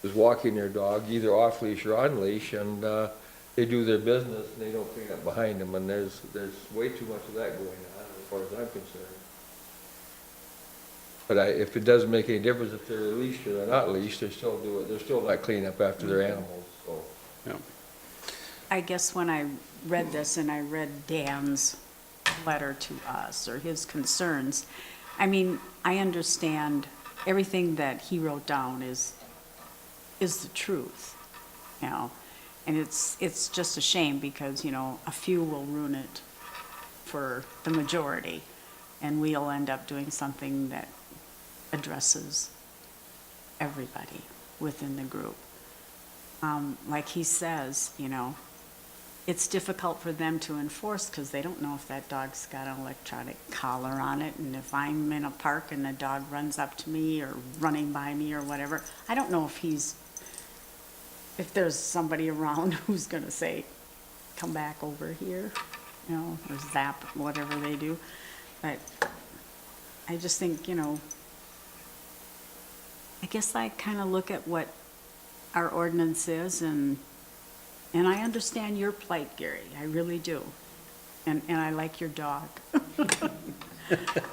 is walking their dog either off leash or on leash, and they do their business and they don't clean up behind them, and there's way too much of that going on as far as I'm concerned. But if it doesn't make any difference if they're leashed or they're not leashed, they're still not cleaning up after their animals, so. yeah. I guess when I read this and I read Dan's letter to us or his concerns, I understand everything that he wrote down is the truth, And it's just a shame because, a few will ruin it for the majority. And we'll end up doing something that addresses everybody within the group. Like he says, it's difficult for them to enforce because they don't know if that dog's got an electronic collar on it. And if I'm in a park and the dog runs up to me or running by me or whatever, I don't know if there's somebody around who's gonna say, come back over here, or zap, whatever they do. But I just think, I guess I kind of look at what our ordinance is, and I understand your plight, Gary, I really do. And I like your dog.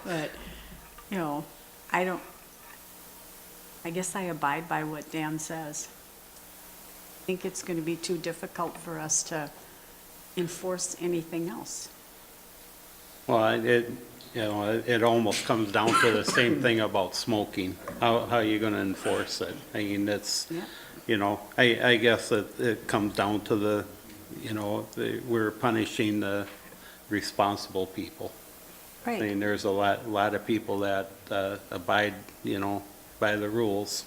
But, I guess I abide by what Dan says. I think it's going to be too difficult for us to enforce anything else. Well, it almost comes down to the same thing about smoking. How are you gonna enforce it? I mean, it's, I guess it comes down to we're punishing the responsible people. I mean, there's a lot of people that abide, by the rules.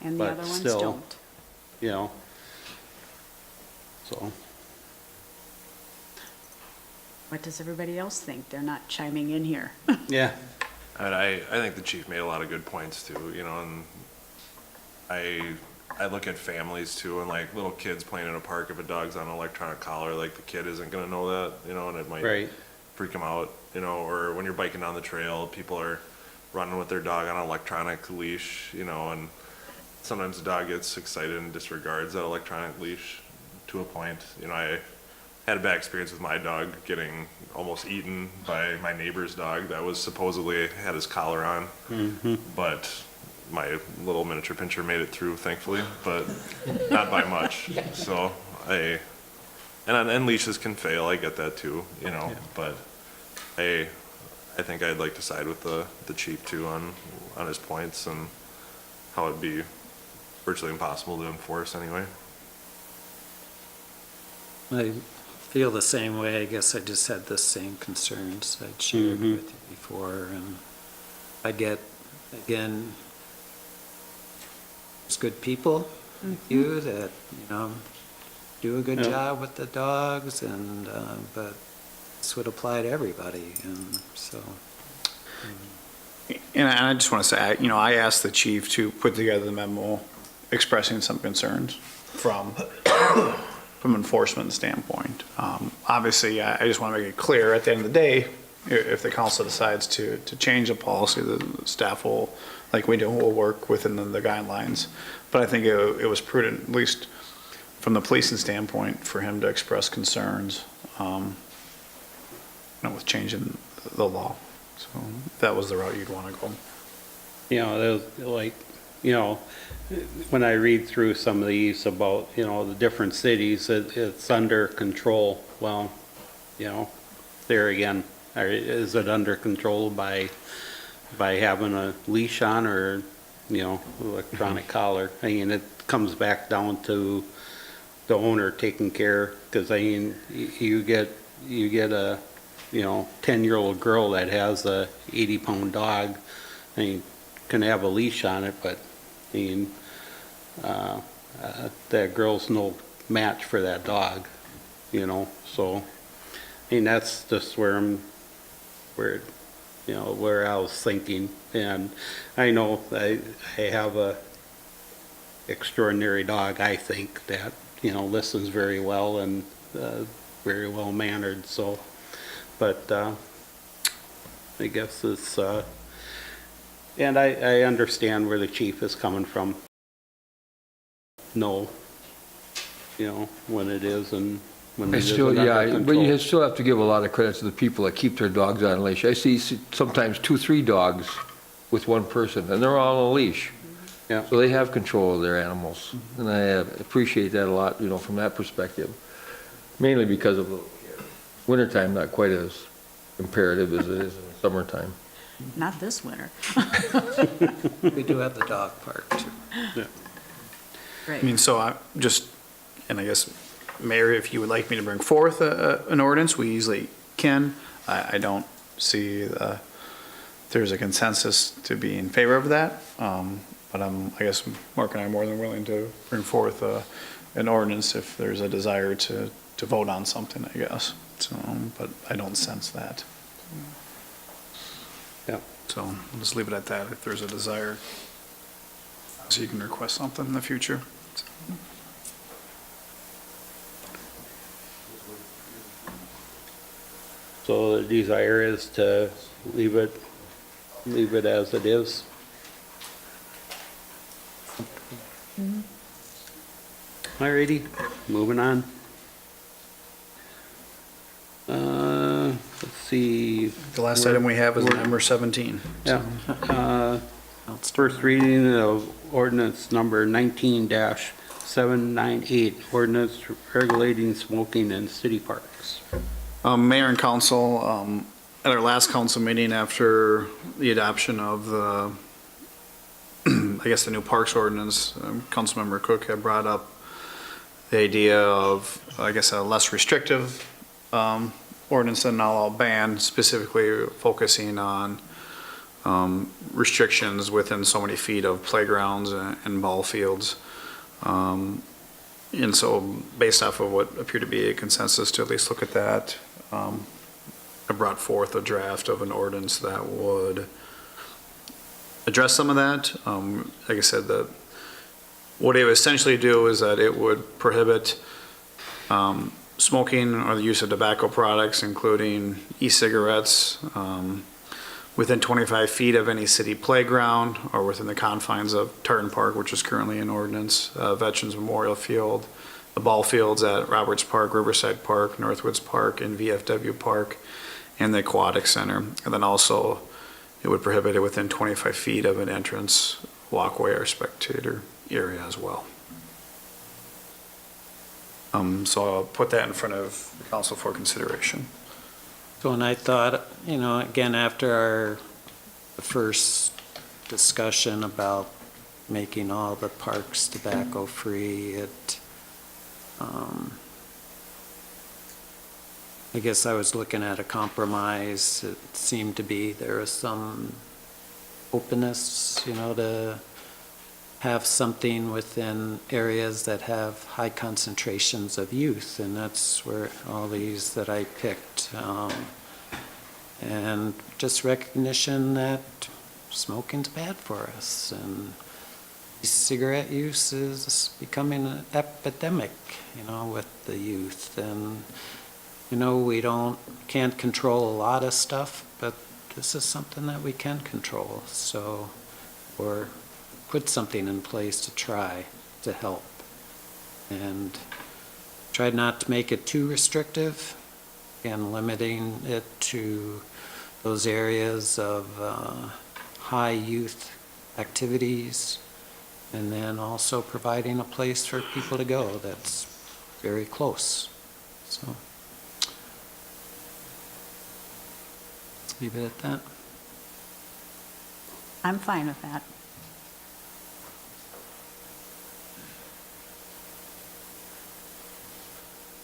And the but other ones still, don't. So. What does everybody else think? They're not chiming in here. Yeah. And I think the chief made a lot of good points too, and I look at families too, and like little kids playing in a park, if a dog's on an electronic collar, like the kid isn't gonna know that, and it might freak them out, or when you're biking down the trail, people are running with their dog on an electronic leash, and sometimes the dog gets excited and disregards that electronic leash to a point. I had a bad experience with my dog getting almost eaten by my neighbor's dog that was supposedly had his collar on. Mm-hmm. But my little miniature pincher made it through, thankfully, but not by much. So and leashes can fail, I get that too, but I think I'd like to side with the chief too on his points and how it'd be virtually impossible to enforce anyway. I feel the same way. I guess I just had the same concerns I'd shared with you before. And I get, again, there's good people with you that, do a good job with the dogs, and but this would apply to everybody, and so. And I just want to say, I asked the chief to put together the memo expressing some concerns from enforcement standpoint. Obviously, I just want to make it clear, at the end of the day, if the council decides to change the policy, the staff will, like we do, will work within the guidelines. But I think it was prudent, at least from the policing standpoint, for him to express concerns, with changing the law. So if that was the route you'd want to go. There's when I read through some of these about, the different cities, it's under control. Well, there again, is it under control by having a leash on or, electronic collar? I mean, it comes back down to the owner taking care, because I mean, you get a, 10-year-old girl that has a 80-pound dog. I mean, can have a leash on it, but I mean, that girl's no match for that dog, so, I mean, that's just where I was thinking. And I know I have a extraordinary dog, I think, that, listens very well and very well mannered, so, but I guess it's, and I understand where the chief is coming from. No, when it is and when it isn't under control. But you still have to give a lot of credit to the people that keep their dogs on a leash. I see sometimes 2-3 dogs with one person, and they're all on a leash. Yeah. So they have control of their animals, and I appreciate that a lot, from that perspective. Mainly because of the wintertime, not quite as imperative as it is in the summertime. Not this winter. We do have the dog park too. Yeah. Right. I mean, so just And I guess, Mayor, if you would like me to bring forth an ordinance, we easily can. I don't see there's a consensus to be in favor of that. But I guess Mark and I are more than willing to bring forth an ordinance if there's a desire to vote on something, I guess. So, but I don't sense that. Yeah. So I'll just leave it at that if there's a desire. So you can request something in the future. So the desire is to leave it as it is. Alrighty, moving on. Let's see. The last item we have is number 17. Yeah. First reading of ordinance number 19-798, ordinance regulating smoking in city parks. Mayor and council, at our last council meeting after the adoption of the, I guess, the new parks ordinance, Councilmember Cook had brought up the idea of, I guess, a less restrictive ordinance than an all-out ban, specifically focusing on restrictions within so many feet of playgrounds and ball fields. And so based off of what appeared to be a consensus to at least look at that, I brought forth a draft of an ordinance that would address some of that. Like I said, what it would essentially do is that it would prohibit smoking or the use of tobacco products, including e-cigarettes, within 25 feet of any city playground or within the confines of Tartan Park, which is currently an ordinance, Veterans Memorial Field, the ball fields at Roberts Park, Riverside Park, Northwoods Park, and VFW Park, and the Aquatic Center. And then also, it would prohibit it within 25 feet of an entrance, walkway, or spectator area as well. So I'll put that in front of the council for consideration. So, and I thought, again, after our first discussion about making all the parks tobacco-free, I guess I was looking at a compromise. It seemed to be there was some openness, to have something within areas that have high concentrations of youth, and that's where all these that I picked. And just recognition that smoking's bad for us, and cigarette use is becoming an epidemic, with the youth. And, we can't control a lot of stuff, but this is something that we can control. So, or put something in place to try to help. And try not to make it too restrictive, and limiting it to those areas of high youth activities, and then also providing a place for people to go that's very close. So, let's leave it at that. I'm fine with that.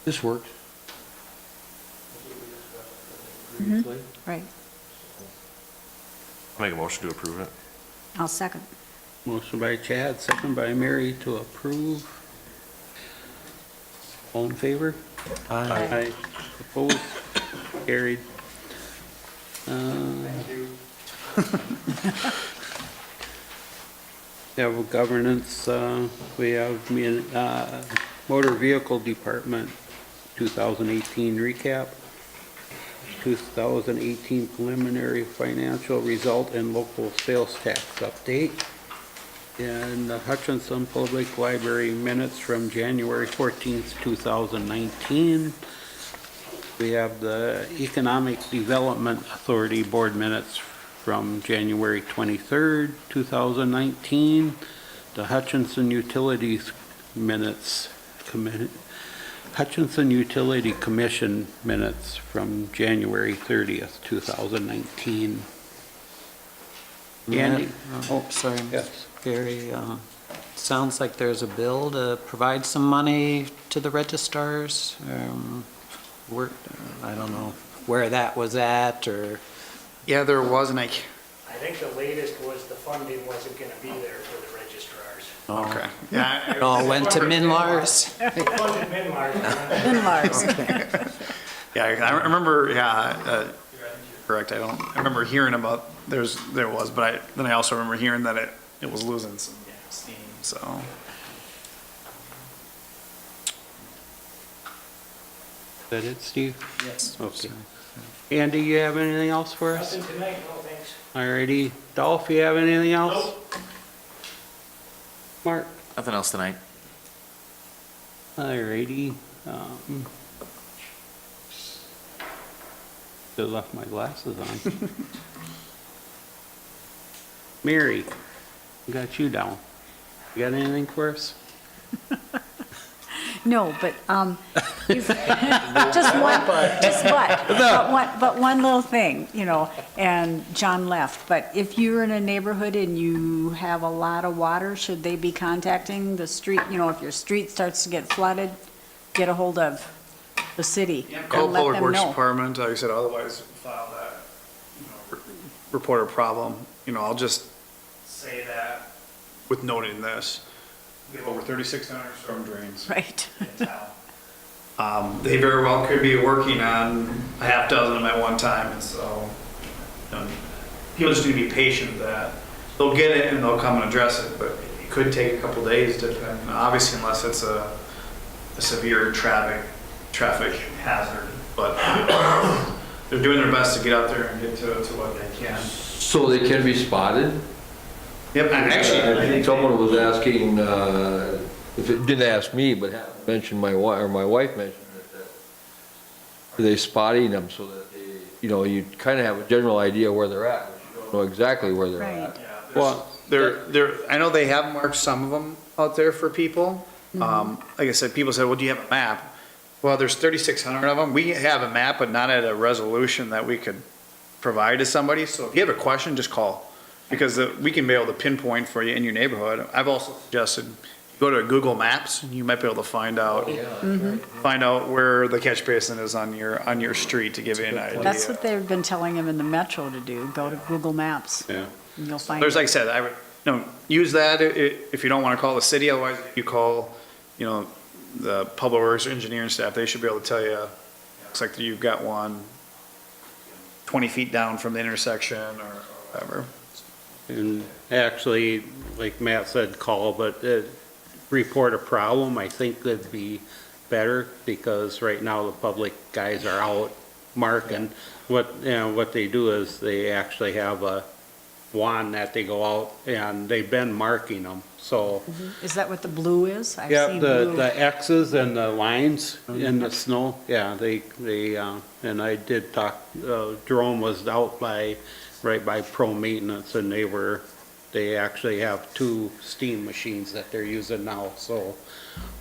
This works. Right. I'll make a motion to approve it. I'll second. Motion by Chad, second by Mary to approve. All in favor? Aye. Opposed? Carried. We have governance, we have motor vehicle department 2018 recap, 2018 preliminary financial result and local sales tax update, and the Hutchinson Public Library minutes from January 14th, 2019. We have the Economic Development Authority Board minutes from January 23rd, 2019. The Hutchinson Utilities minutes, Hutchinson Utility Commission minutes from January 30th, 2019. Andy? Oh, sorry. Yes. Gary, sounds like there's a bill to provide some money to the registrars. Where, I don't know where that was at, or, Yeah, there was, and I think the latest was the funding wasn't gonna be there for the registrars. okay. Yeah, it all went to Minlars. It wasn't Minmars. In-laws. Yeah, I remember, yeah, correct, I remember hearing about, there was, but then I also remember hearing that it was losing some steam, so. Is that it, Steve? Yes. Okay. Andy, you have anything else for us? Nothing tonight, no thanks. Alrighty. Dolph, you have anything else? Nope. Mark? Nothing else tonight. Alrighty. Still left my glasses on. Mary, I got you down. You got anything for us? No, but, but one little thing, you know, and John left, but if you're in a neighborhood and you have a lot of water, should they be contacting the street, you know, if your street starts to get flooded, get a hold of the city Call and let Public them Works know. Department, like I said, otherwise file that, you know, report a problem. You know, I'll just say that with noting this. We have over 3,600 storm drains. Right. In town. They very well could be working on a half dozen of them at one time, and so, people just need to be patient that they'll get it and they'll come and address it, but it could take a couple days to, obviously unless it's a severe traffic hazard, but they're doing their best to get out there and get to what they can. So they can be spotted? Yep, and actually, I think someone was asking, if it didn't ask me, but mentioned my wife, or my wife mentioned it, that are they spotting them so that they, you know, you kind of have a general idea where they're at, but you don't know exactly where they're at. well, I know they have marked some of them out there for people. Like I said, people said, well, do you have a map? Well, there's 3,600 of them. We have a map, but not at a resolution that we could provide to somebody. So if you have a question, just call. Because we can be able to pinpoint for you in your neighborhood. I've also suggested, go to Google Maps, and you might be able to find out where the catch basin is on your street to give you an idea. That's what they've been telling them in the metro to do, go to Google Maps. Yeah. And you'll find There's, it. like I said, I would, use that if you don't want to call the city, otherwise you call, the public works or engineering staff, they should be able to tell you, looks like you've got one 20 feet down from the intersection or whatever. And actually, like Matt said, call, but report a problem, I think that'd be better, because right now the public guys are out marking. What they do is they actually have a wand that they go out, and they've been marking them, so. Is that what the blue is? I've Yeah, seen blue. the X's and the lines in the snow, yeah, they, and I did talk, Jerome was out right by Pro Maintenance, and they actually have 2 steam machines that they're using now, so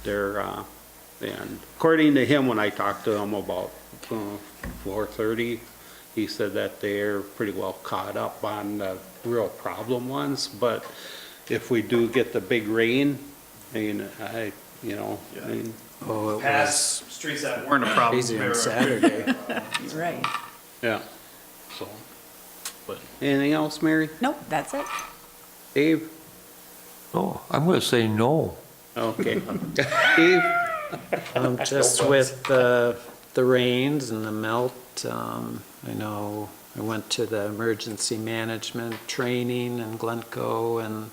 they're, and according to him, when I talked to him about 4:30, he said that they're pretty well caught up on the real problem ones, but if we do get the big rain, I mean, Oh, it Past was streets that weren't a problem. crazy on Saturday. Right. yeah, so. But anything else, Mary? Nope, that's it. Dave? Oh, I'm gonna say no. Okay. Steve? Just with the rains and the melt, I know I went to the emergency management training in Glencoe, and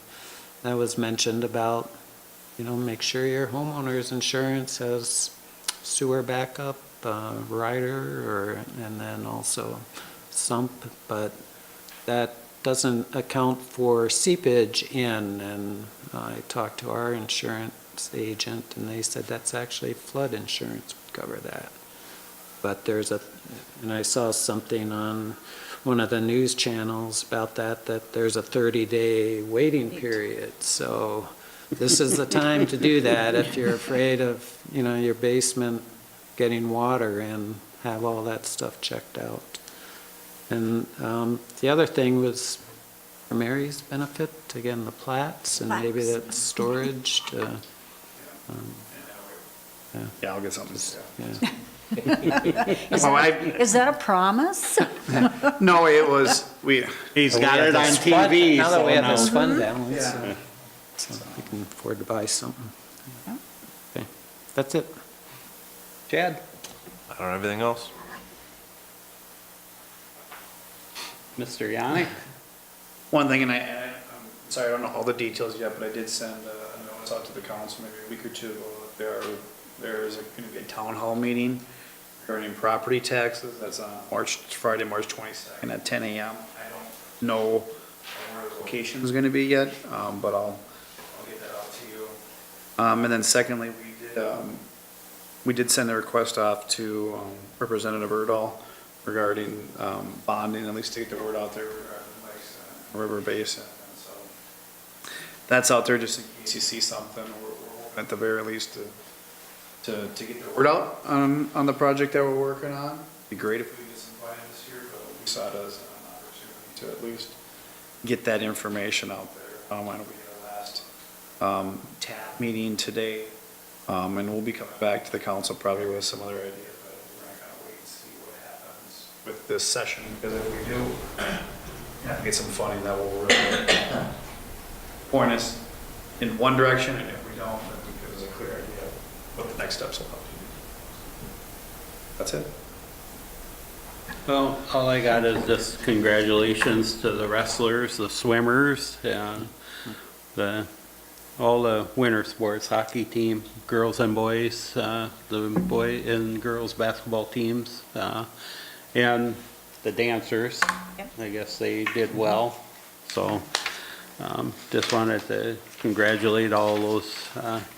that was mentioned about, make sure your homeowner's insurance has sewer backup, rider, and then also sump, but that doesn't account for seepage in, and I talked to our insurance agent, and they said that's actually flood insurance would cover that. But and I saw something on one of the news channels about that there's a 30-day waiting period, so this is the time to do that if you're afraid of, your basement getting water and have all that stuff checked out. And the other thing was, for Mary's benefit, again, the plats and maybe that storage to, Yeah, I'll get something. yeah. Is that a promise? No, it was, He's got it on TV, Now that we so have this now. fund balance, Yeah. so we can afford to buy something. Okay, that's it. Chad? I don't have anything else. Mr. Yannick? One thing, and I'm sorry, I don't know all the details yet, but I did send a notice out to the council maybe a week or two ago. There is going to be a town hall meeting regarding property taxes. That's on Friday, March 22nd at 10 a.m. I don't know where the location is going to be yet, but I'll get that out to you. And then secondly, we did send a request off to Representative Erdahl regarding bonding, at least to get the word out there regarding river basin. And so that's out there just in case you see something. We're hoping at the very least to get the word out on the project that we're working on. It'd be great if we could get some funding this year, but we saw it as an opportunity to at least get that information out there. I know we had our last TAP meeting today, and we'll be coming back to the council probably with some other ideas, but we're not gonna wait and see what happens with this session, because if we do get some funding, that will really point us in one direction, and if we don't, then it gives us a clear idea of what the next steps will be. That's it. Well, all I got is just congratulations to the wrestlers, the swimmers, and all the winter sports, hockey team, girls and boys, the boy and girls basketball teams, and the dancers. I guess they did well. So just wanted to congratulate all those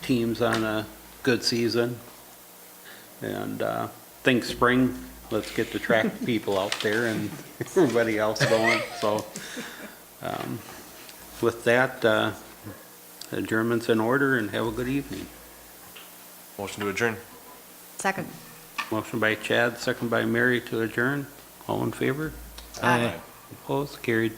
teams on a good season. And think spring, let's get the track people out there and everybody else going. So with that, adjournment's in order, and have a good evening. Motion to adjourn. Second. Motion by Chad, second by Mary to adjourn. All in favor? Aye. Opposed? Carried.